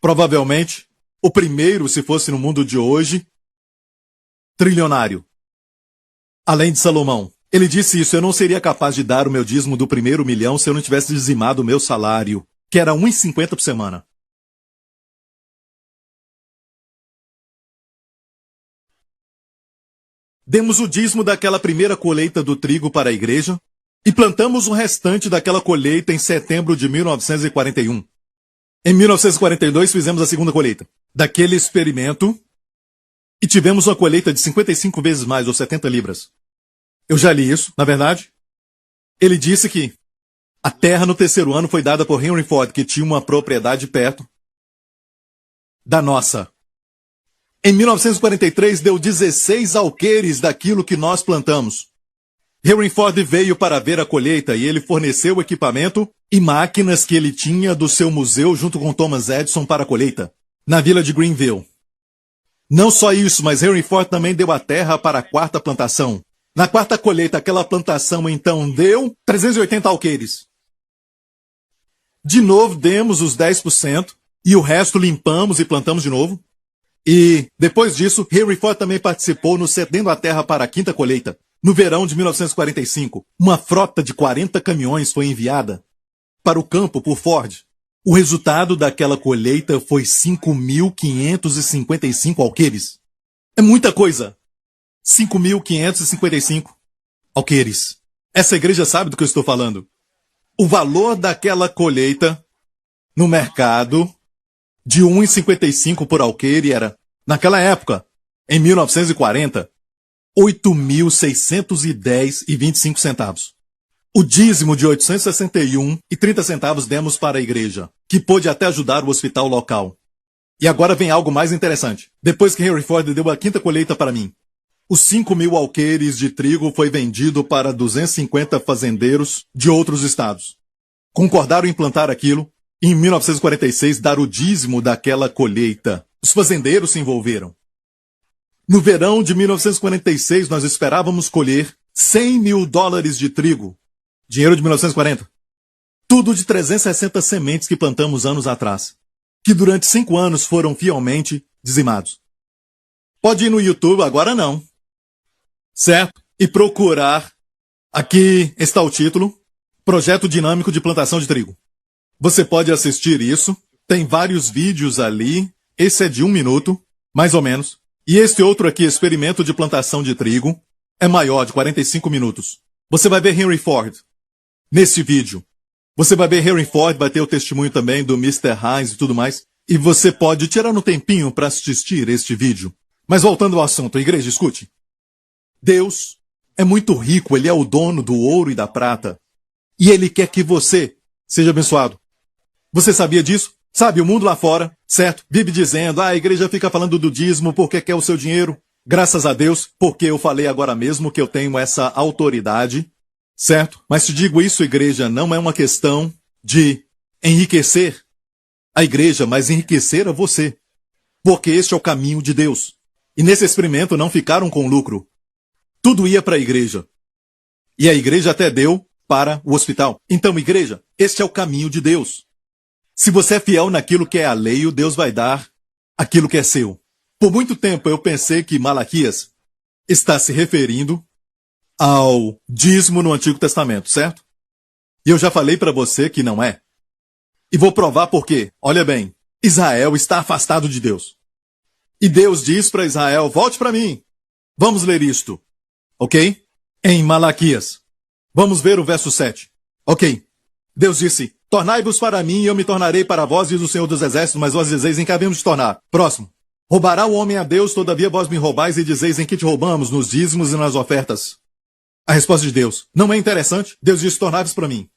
Provavelmente, o primeiro, se fosse no mundo de hoje, trilionário. Além de Salomão. Ele disse isso: eu não seria capaz de dar o meu dízimo do primeiro milhão se eu não tivesse dizimado o meu salário, que era 1,50 por semana. Demos o dízimo daquela primeira colheita do trigo para a igreja e plantamos o restante daquela colheita em setembro de 1941. Em 1942 fizemos a segunda colheita daquele experimento e tivemos uma colheita de 55 vezes mais, ou 70 libras. Eu já li isso, na verdade. Ele disse que a terra no terceiro ano foi dada por Henry Ford, que tinha uma propriedade perto da nossa. Em 1943 deu 16 alqueires daquilo que nós plantamos. Henry Ford veio para ver a colheita e ele forneceu equipamento e máquinas que ele tinha do seu museu junto com Thomas Edison para a colheita, na vila de Greenville. Não só isso, mas Henry Ford também deu a terra para a quarta plantação. Na quarta colheita, aquela plantação então deu 380 alqueires. De novo, demos os 10% e o resto limpamos e plantamos de novo. E, depois disso, Henry Ford também participou no cedendo a terra para a quinta colheita. No verão de 1945, uma frota de 40 caminhões foi enviada para o campo por Ford. O resultado daquela colheita foi 5.555 alqueires. É muita coisa. 5.555 alqueires. Essa igreja sabe do que eu estou falando. O valor daquela colheita no mercado de 1,55 por alqueire era, naquela época, em 1940, 8.610,25 centavos. O dízimo de 861,30 centavos demos para a igreja, que pôde até ajudar o hospital local. E agora vem algo mais interessante. Depois que Henry Ford deu a quinta colheita para mim, os 5.000 alqueires de trigo foi vendido para 250 fazendeiros de outros estados. Concordaram em plantar aquilo e em 1946 dar o dízimo daquela colheita. Os fazendeiros se envolveram. No verão de 1946 nós esperávamos colher $100.000 de trigo. Dinheiro de 1940. Tudo de 360 sementes que plantamos anos atrás, que durante 5 anos foram fielmente dizimados. Pode ir no YouTube, agora não. Certo? E procurar. Aqui está o título: Projeto Dinâmico de Plantação de Trigo. Você pode assistir isso. Tem vários vídeos ali. Esse é de 1 minuto, mais ou menos. E este outro aqui, Experimento de Plantação de Trigo, é maior, de 45 minutos. Você vai ver Henry Ford nesse vídeo. Você vai ver Henry Ford, vai ter o testemunho também do Mr. Heinz e tudo mais. E você pode tirar um tempinho para assistir este vídeo. Mas voltando ao assunto, igreja, escute. Deus é muito rico, Ele é o dono do ouro e da prata. E Ele quer que você seja abençoado. Você sabia disso? Sabe, o mundo lá fora, certo? Vive dizendo, a igreja fica falando do dízimo porque quer o seu dinheiro. Graças a Deus, porque eu falei agora mesmo que eu tenho essa autoridade, certo? Mas te digo isso, igreja, não é uma questão de enriquecer a igreja, mas enriquecer a você. Porque este é o caminho de Deus. E nesse experimento não ficaram com lucro. Tudo ia para a igreja. E a igreja até deu para o hospital. Então, igreja, este é o caminho de Deus. Se você é fiel naquilo que é alheio, Deus vai dar aquilo que é seu. Por muito tempo eu pensei que Malaquias está se referindo ao dízimo no Antigo Testamento, certo? E eu já falei para você que não é. E vou provar por quê. Olha bem, Israel está afastado de Deus. E Deus diz para Israel, volte para mim. Vamos ler isto, ok? Em Malaquias. Vamos ver o verso 7. Ok. Deus disse, tornai-vos para mim e eu me tornarei para vós, diz o Senhor dos Exércitos, mas vós dizeis em que havemos de tornar. Próximo. Roubará o homem a Deus, todavia vós me roubais e dizeis em que te roubamos, nos dízimos e nas ofertas. A resposta de Deus, não é interessante? Deus disse, tornai-vos para mim.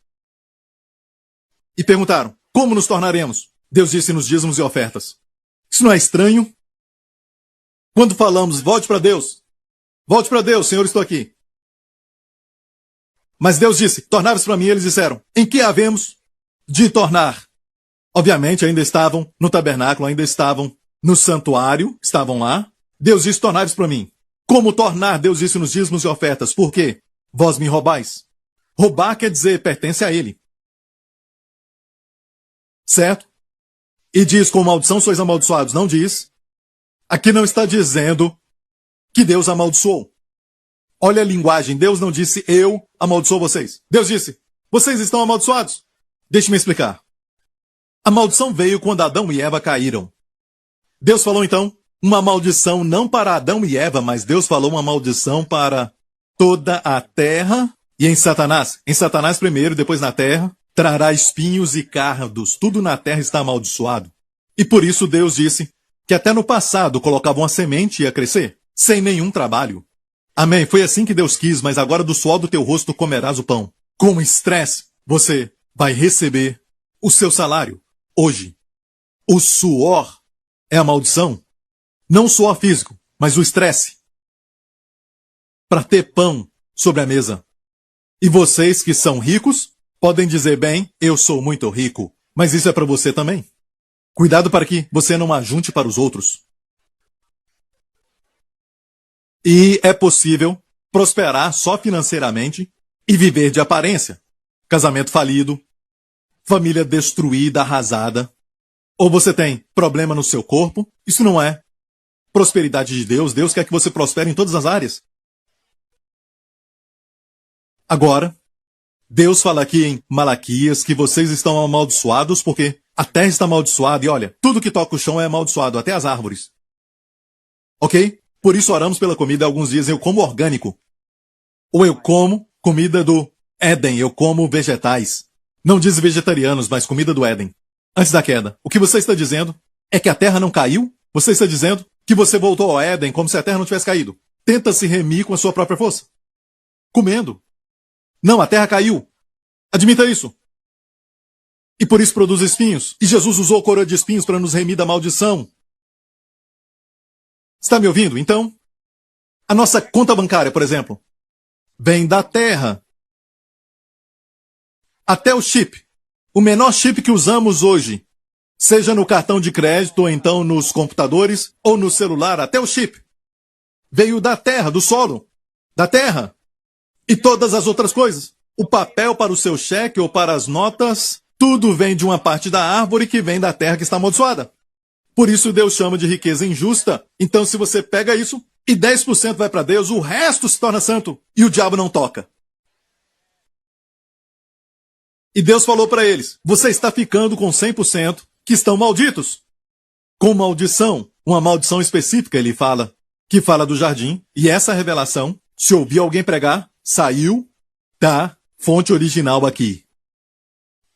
E perguntaram, como nos tornaremos? Deus disse, nos dízimos e ofertas. Isso não é estranho? Quando falamos, volte para Deus, Senhor, estou aqui. Mas Deus disse, tornai-vos para mim, eles disseram, em que havemos de tornar? Obviamente ainda estavam no tabernáculo, ainda estavam no santuário, estavam lá. Deus disse, tornai-vos para mim. Como tornar? Deus disse nos dízimos e ofertas. Por quê? Vós me roubais. Roubar quer dizer, pertence a ele. Certo? E diz, com maldição sois amaldiçoados. Não diz. Aqui não está dizendo que Deus amaldiçoou. Olha a linguagem. Deus não disse, eu amaldiçoo vocês. Deus disse, vocês estão amaldiçoados. Deixe-me explicar. A maldição veio quando Adão e Eva caíram. Deus falou então, uma maldição não para Adão e Eva, mas Deus falou uma maldição para toda a terra e em Satanás. Em Satanás primeiro, depois na terra, trará espinhos e cardos. Tudo na terra está amaldiçoado. E por isso Deus disse que até no passado colocava uma semente e ia crescer, sem nenhum trabalho. Amém. Foi assim que Deus quis, mas agora do suor do teu rosto comerás o pão. Com estresse, você vai receber o seu salário hoje. O suor é a maldição. Não o suor físico, mas o estresse. Para ter pão sobre a mesa. E vocês que são ricos, podem dizer, bem, eu sou muito rico. Mas isso é para você também. Cuidado para que você não ajunte para os outros. E é possível prosperar só financeiramente e viver de aparência. Casamento falido, família destruída, arrasada. Ou você tem problema no seu corpo. Isso não é prosperidade de Deus. Deus quer que você prospere em todas as áreas. Agora, Deus fala aqui em Malaquias que vocês estão amaldiçoados porque a terra está amaldiçoada e olha, tudo que toca o chão é amaldiçoado, até as árvores. Ok? Por isso oramos pela comida. Alguns dizem eu como orgânico. Ou eu como comida do Éden, eu como vegetais. Não diz vegetarianos, mas comida do Éden. Antes da queda, o que você está dizendo é que a terra não caiu? Você está dizendo que você voltou ao Éden como se a terra não tivesse caído. Tenta se remir com a sua própria força. Comendo. Não, a terra caiu. Admita isso. E por isso produz espinhos. E Jesus usou coroa de espinhos para nos remir da maldição. Está me ouvindo? Então, a nossa conta bancária, por exemplo, vem da terra. Até o chip. O menor chip que usamos hoje, seja no cartão de crédito, ou então nos computadores, ou no celular, até o chip, veio da terra, do solo, da terra. E todas as outras coisas. O papel para o seu cheque ou para as notas, tudo vem de uma parte da árvore que vem da terra que está amaldiçoada. Por isso Deus chama de riqueza injusta. Então se você pega isso e 10% vai para Deus, o resto se torna santo e o diabo não toca. E Deus falou para eles, você está ficando com 100% que estão malditos. Com maldição, uma maldição específica ele fala, que fala do jardim. E essa revelação, se ouvir alguém pregar, saiu da fonte original aqui.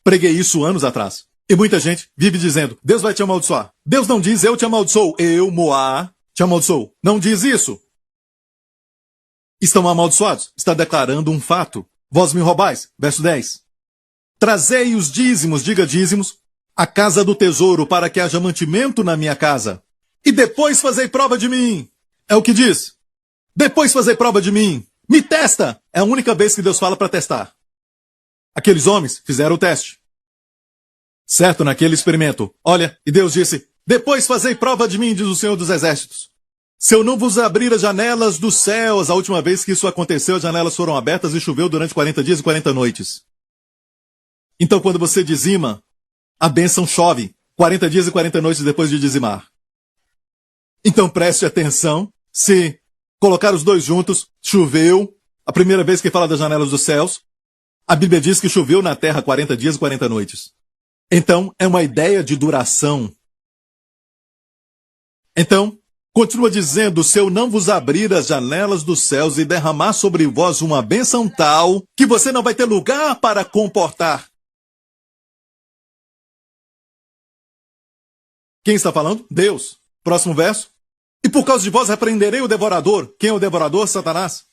Preguei isso anos atrás. E muita gente vive dizendo, Deus vai te amaldiçoar. Deus não diz, eu te amaldiçoo. Eu, Moá, te amaldiçoo. Não diz isso. Estão amaldiçoados. Está declarando um fato. Vós me roubais. Verso 10. Trazei os dízimos, diga dízimos, à casa do tesouro, para que haja mantimento na minha casa. E depois fazei prova de mim. É o que diz. Depois fazei prova de mim. Me testa! É a única vez que Deus fala para testar. Aqueles homens fizeram o teste. Certo, naquele experimento. Olha, e Deus disse, depois fazei prova de mim, diz o Senhor dos Exércitos. Se eu não vos abrir as janelas dos céus, a última vez que isso aconteceu, as janelas foram abertas e choveu durante 40 dias e 40 noites. Então quando você dizima, a bênção chove 40 dias e 40 noites depois de dizimar. Então preste atenção, se colocar os dois juntos, choveu A primeira vez que fala das janelas dos céus, a Bíblia diz que choveu na terra 40 dias e 40 noites. Então, é uma ideia de duração. Então, continua dizendo, se eu não vos abrir as janelas dos céus e derramar sobre vós uma bênção tal, que você não vai ter lugar para comportar. Quem está falando? Deus. Próximo verso. E por causa de vós repreenderei o devorador. Quem é o devorador? Satanás.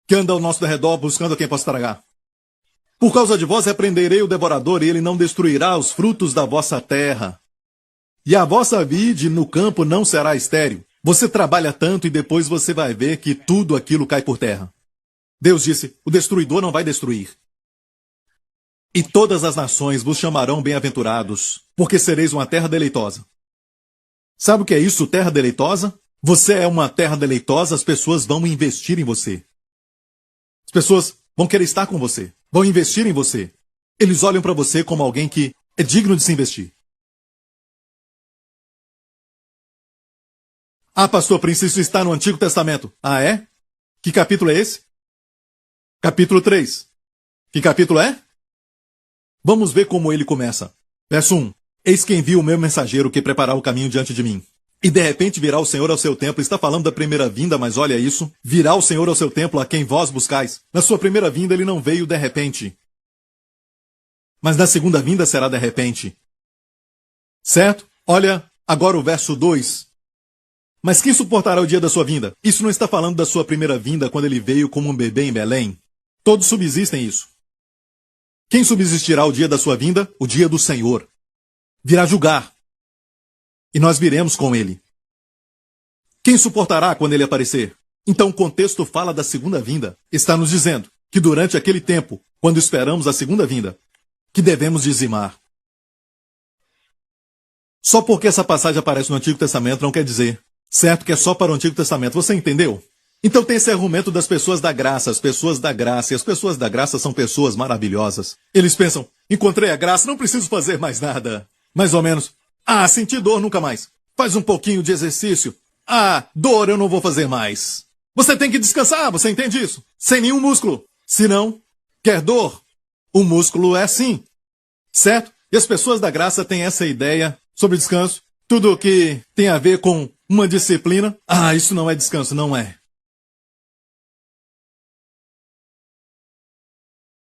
Que anda ao nosso derredor buscando a quem possa tragar. Por causa de vós repreenderei o devorador, e ele não destruirá os frutos da vossa terra. E a vossa vide no campo não será estéril. Você trabalha tanto e depois você vai ver que tudo aquilo cai por terra. Deus disse, o destruidor não vai destruir. E todas as nações vos chamarão bem-aventurados, porque sereis uma terra deleitosa. Sabe o que é isso, terra deleitosa? Você é uma terra deleitosa, as pessoas vão investir em você. As pessoas vão querer estar com você, vão investir em você. Eles olham para você como alguém que é digno de se investir. Ah, pastor Prince, isso está no Antigo Testamento. Ah, é? Que capítulo é esse? Capítulo 3. Que capítulo é? Vamos ver como ele começa. Verso 1. Eis que envio o meu mensageiro que preparar o caminho diante de mim. E de repente virá o Senhor ao seu templo. Está falando da primeira vinda, mas olha isso. Virá o Senhor ao seu templo a quem vós buscais. Na sua primeira vinda ele não veio de repente. Mas na segunda vinda será de repente. Certo? Olha agora o verso 2. Mas quem suportará o dia da sua vinda? Isso não está falando da sua primeira vinda quando ele veio como um bebê em Belém. Todos subsistem isso. Quem subsistirá o dia da sua vinda? O dia do Senhor. Virá julgar. E nós viremos com ele. Quem suportará quando ele aparecer? Então o contexto fala da segunda vinda. Está nos dizendo que durante aquele tempo, quando esperamos a segunda vinda, que devemos dizimar. Só porque essa passagem aparece no Antigo Testamento não quer dizer, certo, que é só para o Antigo Testamento. Você entendeu? Então tem esse argumento das pessoas da graça, as pessoas da graça, e as pessoas da graça são pessoas maravilhosas. Eles pensam, encontrei a graça, não preciso fazer mais nada. Mais ou menos, senti dor nunca mais. Faz um pouquinho de exercício. Dor eu não vou fazer mais. Você tem que descansar, você entende isso? Sem nenhum músculo. Se não, quer dor? O músculo é assim. Certo? E as pessoas da graça têm essa ideia sobre descanso. Tudo que tem a ver com uma disciplina. Isso não é descanso, não é.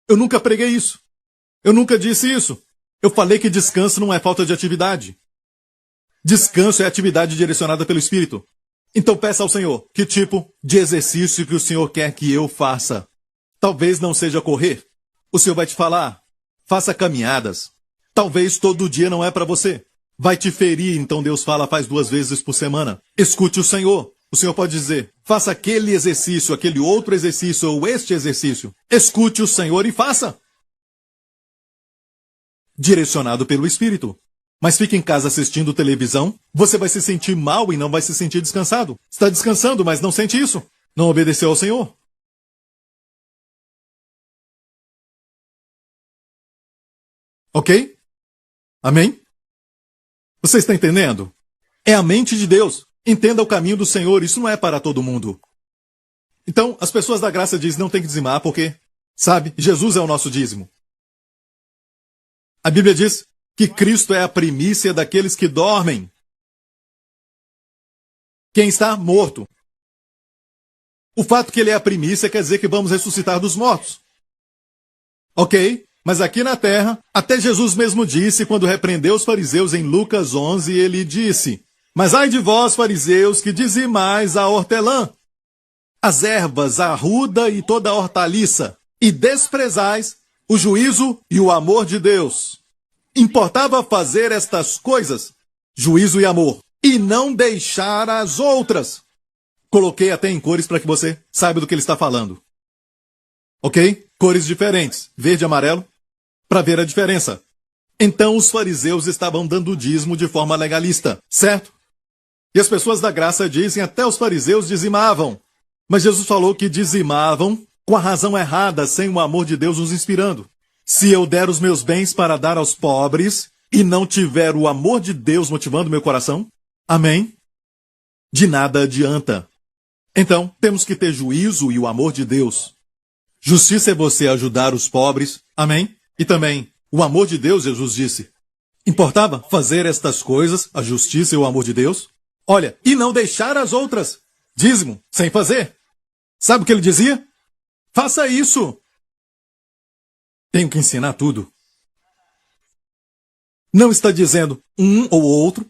Eu nunca preguei isso. Eu nunca disse isso. Eu falei que descanso não é falta de atividade. Descanso é atividade direcionada pelo Espírito. Então peça ao Senhor, que tipo de exercício que o Senhor quer que eu faça? Talvez não seja correr. O Senhor vai te falar, faça caminhadas. Talvez todo dia não é para você. Vai te ferir, então Deus fala, faz 2 vezes por semana. Escute o Senhor. O Senhor pode dizer, faça aquele exercício, aquele outro exercício ou este exercício. Escute o Senhor e faça. Direcionado pelo Espírito. Mas fica em casa assistindo televisão, você vai se sentir mal e não vai se sentir descansado. Está descansando, mas não sente isso. Não obedeceu ao Senhor. Ok? Amém? Você está entendendo? É a mente de Deus. Entenda o caminho do Senhor, isso não é para todo mundo. Então, as pessoas da graça dizem não tem que dizimar porque, sabe, Jesus é o nosso dízimo. A Bíblia diz que Cristo é a primícia daqueles que dormem. Quem está morto. O fato que ele é a primícia quer dizer que vamos ressuscitar dos mortos. Ok? Mas aqui na terra, até Jesus mesmo disse, quando repreendeu os fariseus em Lucas 11, ele disse, mas ai de vós, fariseus, que dizimais a hortelã, as ervas, a arruda e toda a hortaliça, e desprezais o juízo e o amor de Deus. Importava fazer estas coisas, juízo e amor, e não deixar as outras. Coloquei até em cores para que você saiba do que ele está falando. Ok? Cores diferentes, verde e amarelo, para ver a diferença. Então os fariseus estavam dando dízimo de forma legalista, certo? E as pessoas da graça dizem, até os fariseus dizimavam. Mas Jesus falou que dizimavam com a razão errada, sem o amor de Deus nos inspirando. Se eu der os meus bens para dar aos pobres e não tiver o amor de Deus motivando meu coração, amém? De nada adianta. Então, temos que ter juízo e o amor de Deus. Justiça é você ajudar os pobres. Amém? E também, o amor de Deus, Jesus disse. Importava fazer estas coisas, a justiça e o amor de Deus? Olha, e não deixar as outras. Dízimo, sem fazer. Sabe o que ele dizia? Faça isso. Tenho que ensinar tudo. Não está dizendo um ou outro.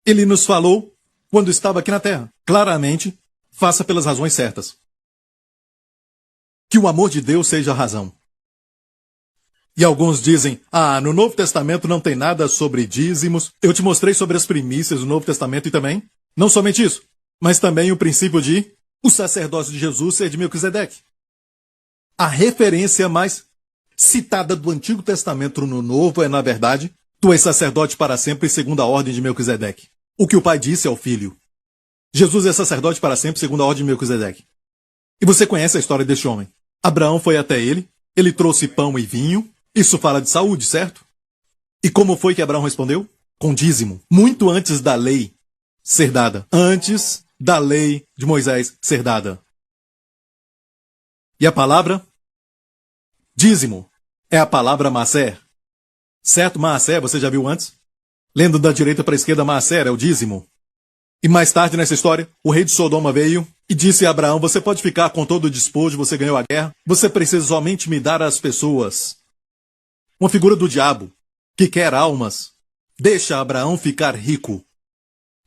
Ele nos falou quando estava aqui na terra. Claramente, faça pelas razões certas. Que o amor de Deus seja a razão. E alguns dizem, no Novo Testamento não tem nada sobre dízimos. Eu te mostrei sobre as primícias do Novo Testamento e também, não somente isso, mas também o princípio de o sacerdócio de Jesus ser de Melquisedeque. A referência mais citada do Antigo Testamento no Novo é, na verdade, tu és sacerdote para sempre segundo a ordem de Melquisedeque. O que o pai disse ao filho. Jesus é sacerdote para sempre segundo a ordem de Melquisedeque. E você conhece a história deste homem. Abraão foi até ele trouxe pão e vinho. Isso fala de saúde, certo? E como foi que Abraão respondeu? Com dízimo. Muito antes da lei ser dada. Antes da lei de Moisés ser dada. E a palavra? Dízimo. É a palavra maaser. Certo? Maaser, você já viu antes? Lendo da direita para a esquerda, maaser é o dízimo. E mais tarde nessa história, o rei de Sodoma veio e disse a Abraão, você pode ficar com todo o despojo, você ganhou a guerra, você precisa somente me dar as pessoas. Uma figura do diabo, que quer almas, deixa Abraão ficar rico.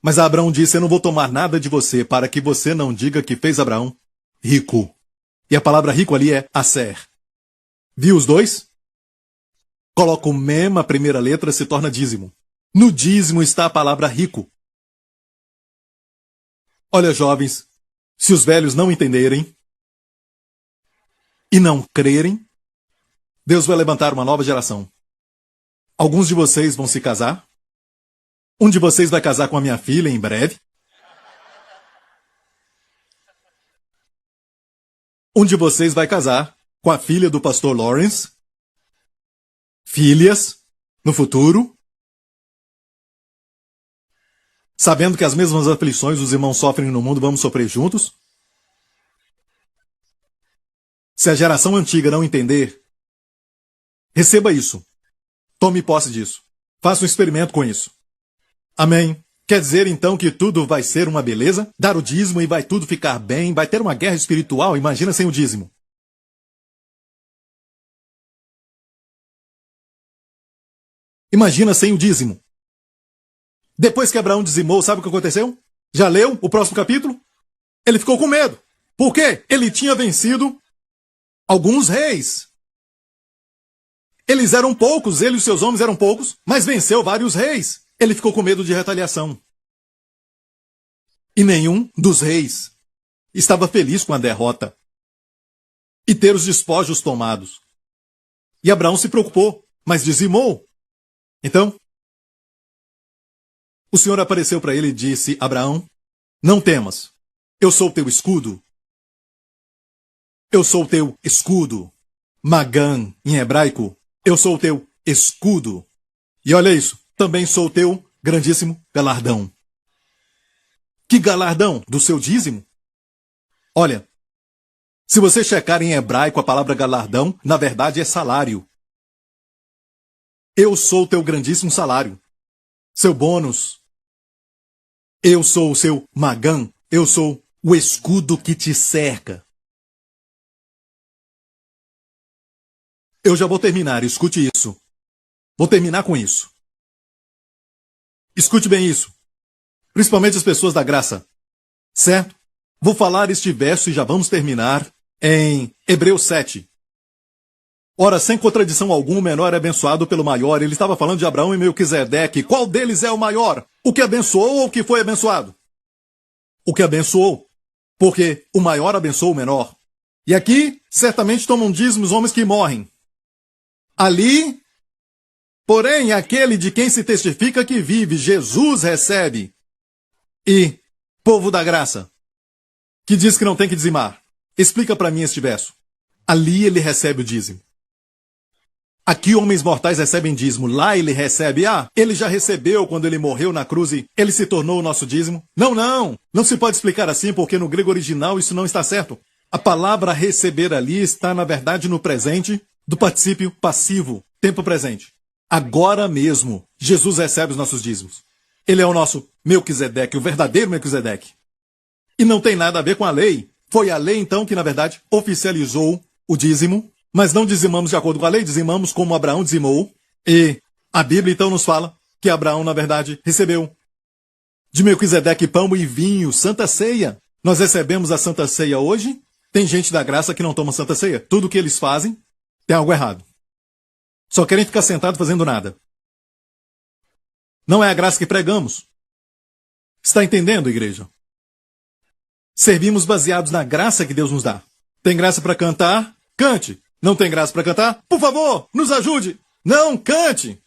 Mas Abraão disse, eu não vou tomar nada de você, para que você não diga que fez Abraão rico. E a palavra rico ali é aser. Viu os dois? Coloca o mem, a primeira letra, se torna dízimo. No dízimo está a palavra rico. Olha, jovens, se os velhos não entenderem e não crerem, Deus vai levantar uma nova geração. Alguns de vocês vão se casar. Um de vocês vai casar com a minha filha em breve. Um de vocês vai casar com a filha do pastor Lawrence. Filhas, no futuro. Sabendo que as mesmas aflições os irmãos sofrem no mundo, vamos sofrer juntos. Se a geração antiga não entender, receba isso. Tome posse disso. Faça um experimento com isso. Amém. Quer dizer então que tudo vai ser uma beleza? Dar o dízimo e vai tudo ficar bem? Vai ter uma guerra espiritual? Imagina sem o dízimo. Imagina sem o dízimo. Depois que Abraão dizimou, sabe o que aconteceu? Já leu o próximo capítulo? Ele ficou com medo. Por quê? Ele tinha vencido alguns reis. Eles eram poucos, ele e os seus homens eram poucos, mas venceu vários reis. Ele ficou com medo de retaliação. E nenhum dos reis estava feliz com a derrota e ter os despojos tomados. E Abraão se preocupou, mas dizimou. Então, o Senhor apareceu para ele e disse, Abraão, não temas, eu sou o teu escudo. Eu sou o teu escudo. Magan, em hebraico, eu sou o teu escudo. E olha isso, também sou o teu grandíssimo galardão. Que galardão? Do seu dízimo? Olha, se você checar em hebraico a palavra galardão, na verdade é salário. Eu sou o teu grandíssimo salário. Seu bônus. Eu sou o seu magan. Eu sou o escudo que te cerca. Eu já vou terminar, escute isso. Vou terminar com isso. Escute bem isso. Principalmente as pessoas da graça. Certo? Vou falar este verso e já vamos terminar em Hebreus 7. Ora, sem contradição alguma, o menor é abençoado pelo maior. Ele estava falando de Abraão e Melquisedeque. Qual deles é o maior? O que abençoou ou o que foi abençoado? O que abençoou. Porque o maior abençoou o menor. E aqui, certamente tomam dízimo os homens que morrem. Ali, porém, aquele de quem se testifica que vive, Jesus recebe. E, povo da graça, que diz que não tem que dizimar, explica para mim este verso. Ali ele recebe o dízimo. Aqui homens mortais recebem dízimo, lá ele recebe. Ele já recebeu quando ele morreu na cruz e ele se tornou o nosso dízimo. Não se pode explicar assim porque no grego original isso não está certo. A palavra receber ali está na verdade no presente do particípio passivo, tempo presente. Agora mesmo, Jesus recebe os nossos dízimos. Ele é o nosso Melquisedeque, o verdadeiro Melquisedeque. E não tem nada a ver com a lei. Foi a lei então que na verdade oficializou o dízimo. Mas não dizimamos de acordo com a lei, dizimamos como Abraão dizimou. E a Bíblia então nos fala que Abraão, na verdade, recebeu de Melquisedeque pão e vinho, Santa Ceia. Nós recebemos a Santa Ceia hoje. Tem gente da graça que não toma Santa Ceia. Tudo que eles fazem tem algo errado. Só querem ficar sentados fazendo nada. Não é a graça que pregamos. Está entendendo, igreja? Servimos baseados na graça que Deus nos dá. Tem graça para cantar? Cante. Não tem graça para cantar? Por favor, nos ajude. Não, cante.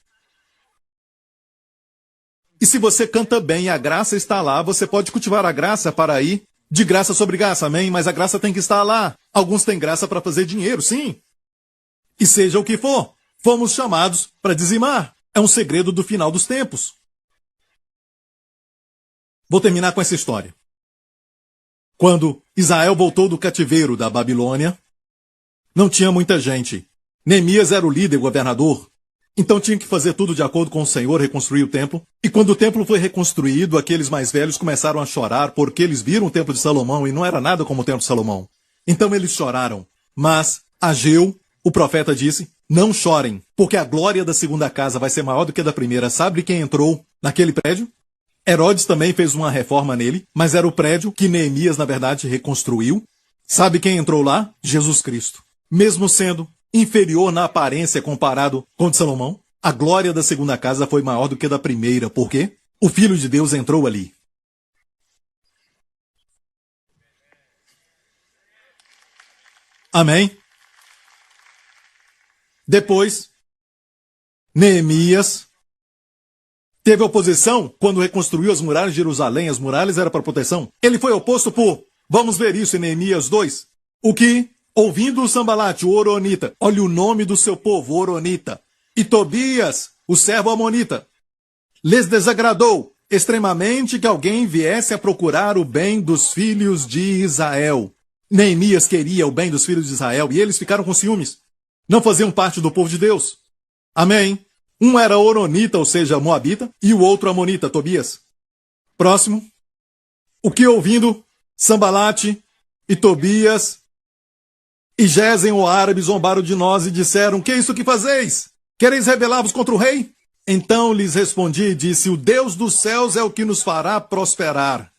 E se você canta bem e a graça está lá, você pode cultivar a graça para ir de graça sobre graça, amém? Mas a graça tem que estar lá. Alguns têm graça para fazer dinheiro, sim. E seja o que for, fomos chamados para dizimar. É um segredo do final dos tempos. Vou terminar com essa história. Quando Israel voltou do cativeiro da Babilônia, não tinha muita gente. Neemias era o líder, governador. Então tinha que fazer tudo de acordo com o Senhor, reconstruir o templo. E quando o templo foi reconstruído, aqueles mais velhos começaram a chorar porque eles viram o templo de Salomão e não era nada como o templo de Salomão. Então eles choraram. Mas Ageu, o profeta, disse, não chorem, porque a glória da segunda casa vai ser maior do que a da primeira. Sabe quem entrou naquele prédio? Herodes também fez uma reforma nele, mas era o prédio que Neemias, na verdade, reconstruiu. Sabe quem entrou lá? Jesus Cristo. Mesmo sendo inferior na aparência comparado com o de Salomão, a glória da segunda casa foi maior do que a da primeira. Por quê? O Filho de Deus entrou ali. Amém? Depois, Neemias teve oposição quando reconstruiu as muralhas de Jerusalém. As muralhas eram para proteção. Ele foi oposto por, vamos ver isso em Neemias 2, o que, ouvindo o Sambalate, o Oronita, olha o nome do seu povo, Oronita, e Tobias, o servo amonita, lhes desagradou extremamente que alguém viesse a procurar o bem dos filhos de Israel. Neemias queria o bem dos filhos de Israel e eles ficaram com ciúmes. Não faziam parte do povo de Deus. Amém? Um era Oronita, ou seja, Moabita, e o outro Amonita, Tobias. Próximo. O que ouvindo Sambalate e Tobias e Gesem, o árabe, zombaram de nós e disseram, que é isso que fazeis? Quereis rebelar-vos contra o rei? Então lhes respondi e disse, o Deus dos céus é o que nos fará prosperar.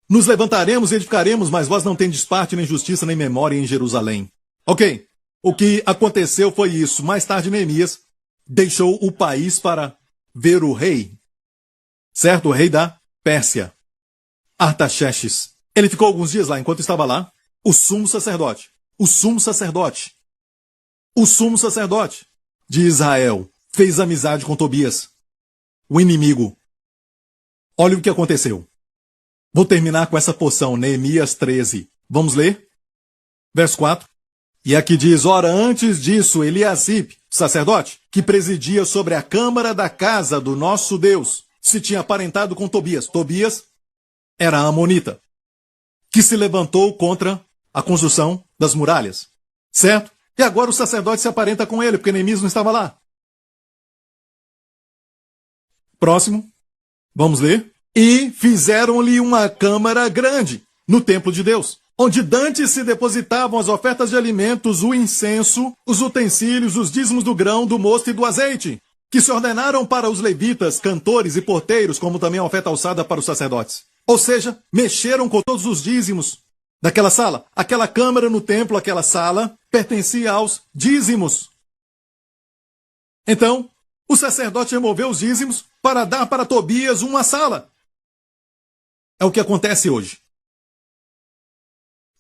Nos levantaremos e edificaremos, mas vós não tendes parte, nem justiça, nem memória em Jerusalém. Ok, o que aconteceu foi isso. Mais tarde, Neemias deixou o país para ver o rei. Certo? O rei da Pérsia, Artaxerxes. Ele ficou alguns dias lá. Enquanto estava lá, o sumo sacerdote de Israel fez amizade com Tobias, o inimigo. Olha o que aconteceu. Vou terminar com essa porção, Neemias 13. Vamos ler? Verso 4. E aqui diz, ora, antes disso, Eliasib, sacerdote, que presidia sobre a câmara da casa do nosso Deus, se tinha aparentado com Tobias. Tobias era amonita, que se levantou contra a construção das muralhas. Certo? E agora o sacerdote se aparenta com ele, porque Neemias não estava lá. Próximo. Vamos ler. E fizeram-lhe uma câmara grande no templo de Deus, onde dantes se depositavam as ofertas de alimentos, o incenso, os utensílios, os dízimos do grão, do mosto e do azeite, que se ordenaram para os levitas, cantores e porteiros, como também a oferta alçada para os sacerdotes. Ou seja, mexeram com todos os dízimos daquela sala. Aquela câmara no templo, aquela sala, pertencia aos dízimos. Então, o sacerdote removeu os dízimos para dar para Tobias uma sala. É o que acontece hoje.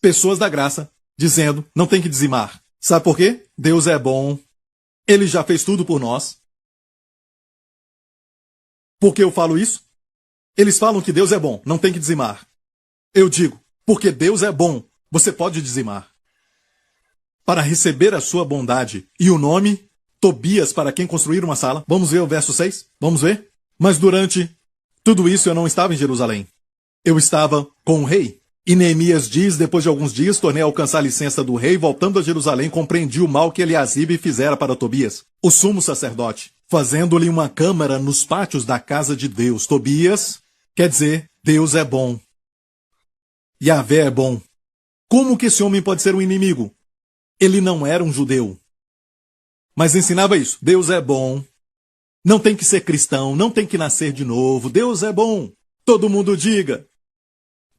Pessoas da graça dizendo, não tem que dizimar. Sabe por quê? Deus é bom. Ele já fez tudo por nós. Por que eu falo isso? Eles falam que Deus é bom, não tem que dizimar. Eu digo, porque Deus é bom, você pode dizimar. Para receber a sua bondade e o nome Tobias para quem construir uma sala. Vamos ver o verso 6? Vamos ver? Mas durante tudo isso eu não estava em Jerusalém. Eu estava com o rei. E Neemias diz, depois de alguns dias, tornei a alcançar a licença do rei, voltando a Jerusalém, compreendi o mal que Eliasibe fizera para Tobias, o sumo sacerdote, fazendo-lhe uma câmara nos pátios da casa de Deus. Tobias quer dizer, Deus é bom. Yahvé é bom. Como que esse homem pode ser um inimigo? Ele não era um judeu. Mas ensinava isso. Deus é bom. Não tem que ser cristão, não tem que nascer de novo. Deus é bom. Todo mundo diga.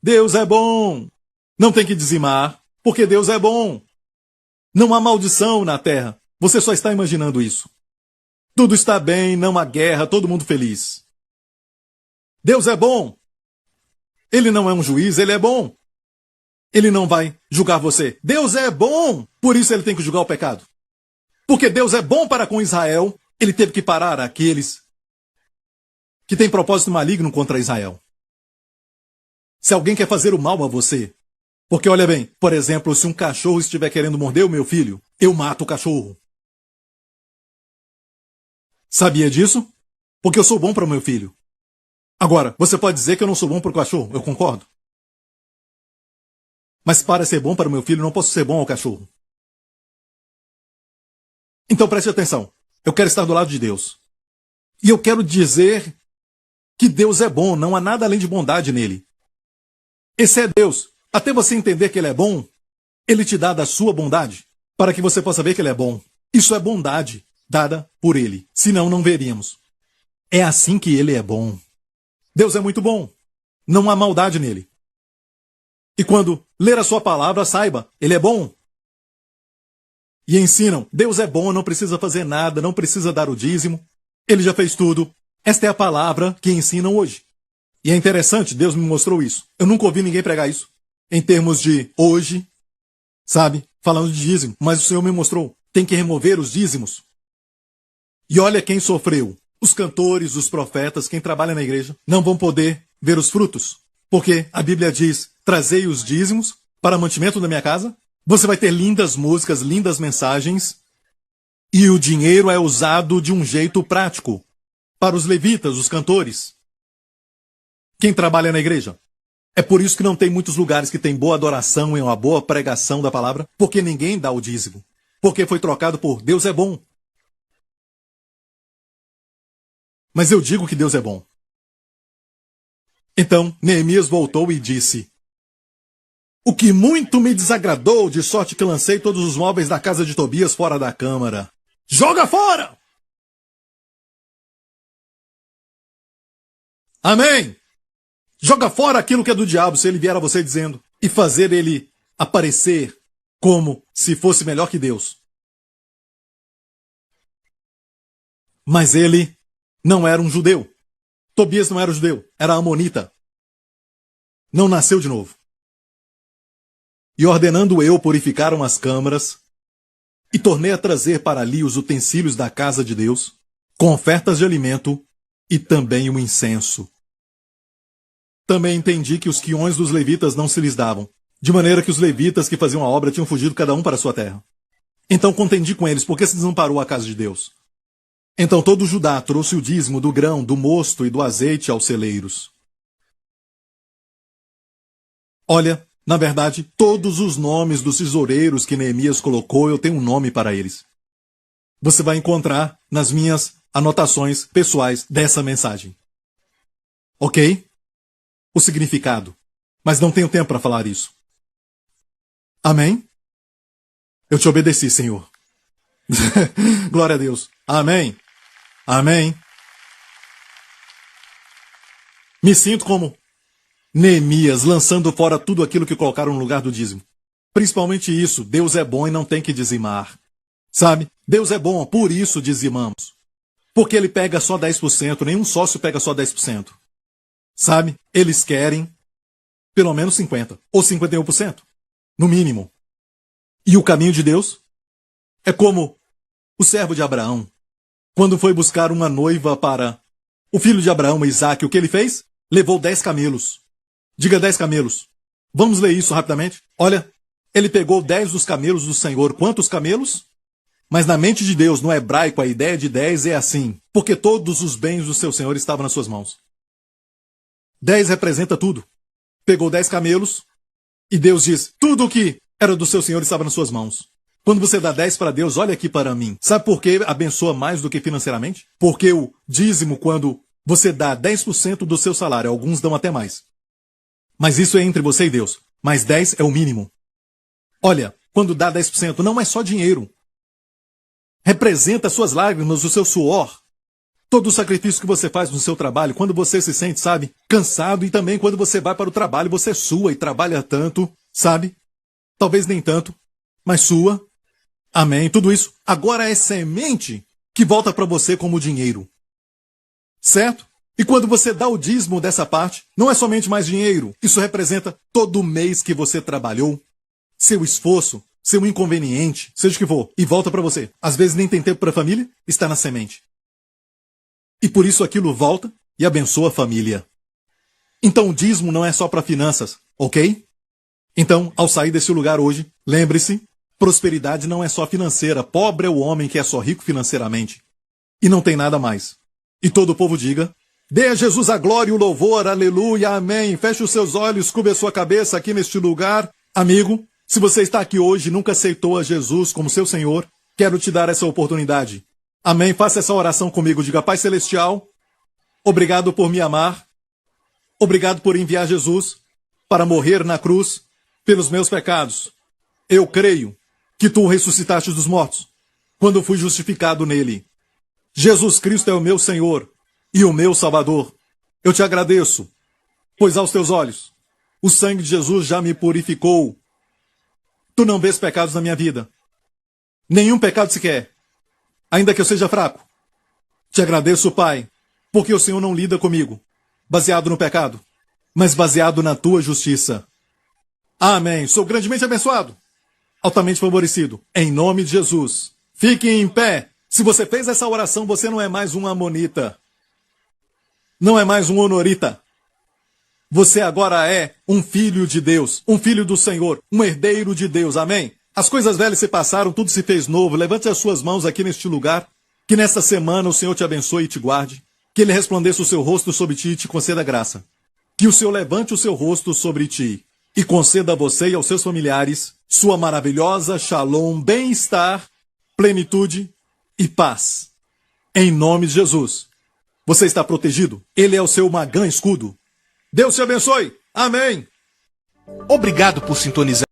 Deus é bom. Não tem que dizimar, porque Deus é bom. Não há maldição na terra. Você só está imaginando isso. Tudo está bem, não há guerra, todo mundo feliz. Deus é bom. Ele não é um juiz, ele é bom. Ele não vai julgar você. Deus é bom. Por isso ele tem que julgar o pecado. Porque Deus é bom para com Israel, ele teve que parar aqueles que têm propósito maligno contra Israel. Se alguém quer fazer o mal a você, porque olha bem, por exemplo, se um cachorro estiver querendo morder o meu filho, eu mato o cachorro. Sabia disso? Porque eu sou bom para o meu filho. Agora, você pode dizer que eu não sou bom para o cachorro, eu concordo. Mas para ser bom para o meu filho, não posso ser bom ao cachorro. Então preste atenção. Eu quero estar do lado de Deus. E eu quero dizer que Deus é bom, não há nada além de bondade nele. Esse é Deus. Até você entender que ele é bom, ele te dá da sua bondade, para que você possa ver que ele é bom. Isso é bondade dada por ele. Senão, não veríamos. É assim que ele é bom. Deus é muito bom. Não há maldade nele. E quando ler a sua palavra, saiba, ele é bom. E ensinam, Deus é bom, não precisa fazer nada, não precisa dar o dízimo. Ele já fez tudo. Esta é a palavra que ensinam hoje. E é interessante, Deus me mostrou isso. Eu nunca ouvi ninguém pregar isso. Em termos de hoje, sabe, falando de dízimo. Mas o Senhor me mostrou, tem que remover os dízimos. E olha quem sofreu. Os cantores, os profetas, quem trabalha na igreja, não vão poder ver os frutos. Porque a Bíblia diz, trazei os dízimos para mantimento da minha casa. Você vai ter lindas músicas, lindas mensagens. E o dinheiro é usado de um jeito prático. Para os levitas, os cantores. Quem trabalha na igreja. É por isso que não tem muitos lugares que tem boa adoração e uma boa pregação da palavra. Porque ninguém dá o dízimo. Porque foi trocado por Deus é bom. Mas eu digo que Deus é bom. Então, Neemias voltou e disse: o que muito me desagradou, de sorte que lancei todos os móveis da casa de Tobias fora da câmara. Joga fora! Amém! Joga fora aquilo que é do diabo, se ele vier a você dizendo, e fazer ele aparecer como se fosse melhor que Deus. Mas ele não era um judeu. Tobias não era judeu, era amonita. Não nasceu de novo. E ordenando eu purificaram as câmaras, e tornei a trazer para ali os utensílios da casa de Deus, com ofertas de alimento e também o incenso. Também entendi que os quiões dos levitas não se lhes davam, de maneira que os levitas que faziam a obra tinham fugido cada um para a sua terra. Então contendi com eles, porque se desamparou a casa de Deus. Então todo Judá trouxe o dízimo do grão, do mosto e do azeite aos celeiros. Olha, na verdade, todos os nomes dos tesoureiros que Neemias colocou, eu tenho um nome para eles. Você vai encontrar nas minhas anotações pessoais dessa mensagem. Ok? O significado. Mas não tenho tempo para falar isso. Amém? Eu te obedeci, Senhor. Glória a Deus. Amém. Amém. Me sinto como Neemias, lançando fora tudo aquilo que colocaram no lugar do dízimo. Principalmente isso, Deus é bom e não tem que dizimar. Sabe? Deus é bom, por isso dizimamos. Porque ele pega só 10%, nenhum sócio pega só 10%. Sabe? Eles querem pelo menos 50%, ou 51%, no mínimo. E o caminho de Deus é como o servo de Abraão, quando foi buscar uma noiva para o filho de Abraão, Isaque, o que ele fez? Levou 10 camelos. Diga 10 camelos. Vamos ler isso rapidamente? Olha, ele pegou 10 dos camelos do Senhor. Quantos camelos? Mas na mente de Deus, no hebraico, a ideia de 10 é assim, porque todos os bens do seu Senhor estavam nas suas mãos. 10 representa tudo. Pegou 10 camelos e Deus diz, tudo o que era do seu Senhor estava nas suas mãos. Quando você dá 10 para Deus, olha aqui para mim. Sabe por que abençoa mais do que financeiramente? Porque o dízimo, quando você dá 10% do seu salário, alguns dão até mais. Mas isso é entre você e Deus. Mas 10 é o mínimo. Olha, quando dá 10%, não é só dinheiro. Representa as suas lágrimas, o seu suor. Todo o sacrifício que você faz no seu trabalho, quando você se sente, sabe, cansado, e também quando você vai para o trabalho, você sua e trabalha tanto, sabe? Talvez nem tanto, mas sua. Amém. Tudo isso agora é semente que volta para você como dinheiro. Certo? E quando você dá o dízimo dessa parte, não é somente mais dinheiro. Isso representa todo o mês que você trabalhou, seu esforço, seu inconveniente, seja o que for, e volta para você. Às vezes nem tem tempo para a família, está na semente. E por isso aquilo volta e abençoa a família. Então o dízimo não é só para finanças, ok? Então, ao sair desse lugar hoje, lembre-se, prosperidade não é só financeira. Pobre é o homem que é só rico financeiramente. E não tem nada mais. E todo o povo diga, dê a Jesus a glória e o louvor, aleluia, amém. Feche os seus olhos, cubra a sua cabeça aqui neste lugar. Amigo, se você está aqui hoje e nunca aceitou a Jesus como seu Senhor, quero te dar essa oportunidade. Amém. Faça essa oração comigo. Diga, Pai Celestial, obrigado por me amar. Obrigado por enviar Jesus para morrer na cruz pelos meus pecados. Eu creio que tu o ressuscitaste dos mortos quando fui justificado nele. Jesus Cristo é o meu Senhor e o meu Salvador. Eu te agradeço, pois aos teus olhos o sangue de Jesus já me purificou. Tu não vês pecados na minha vida. Nenhum pecado sequer. Ainda que eu seja fraco. Te agradeço, Pai, porque o Senhor não lida comigo, baseado no pecado, mas baseado na tua justiça. Amém. Sou grandemente abençoado, altamente favorecido, em nome de Jesus. Fique em pé. Se você fez essa oração, você não é mais um amonita. Não é mais um honorita. Você agora é um filho de Deus, um filho do Senhor, um herdeiro de Deus. Amém? As coisas velhas se passaram, tudo se fez novo. Levante as suas mãos aqui neste lugar. Que nesta semana o Senhor te abençoe e te guarde. Que Ele resplandeça o seu rosto sobre ti e te conceda graça. Que o Senhor levante o seu rosto sobre ti e conceda a você e aos seus familiares sua maravilhosa shalom, bem-estar, plenitude e paz. Em nome de Jesus. Você está protegido. Ele é o seu magã escudo. Deus te abençoe. Amém. Obrigado por sintonizar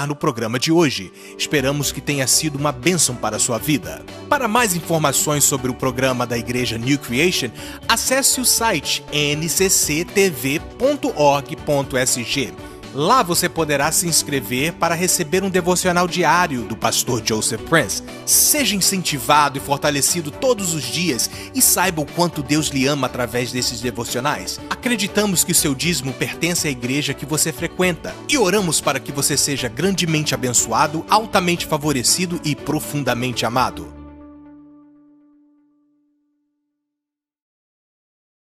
no programa de hoje. Esperamos que tenha sido uma bênção para a sua vida. Para mais informações sobre o programa da Igreja New Creation, acesse o site ncctv.org.sg. Lá você poderá se inscrever para receber um devocional diário do pastor Joseph Prince. Seja incentivado e fortalecido todos os dias e saiba o quanto Deus lhe ama através desses devocionais. Acreditamos que o seu dízimo pertence à igreja que você frequenta e oramos para que você seja grandemente abençoado, altamente favorecido e profundamente amado.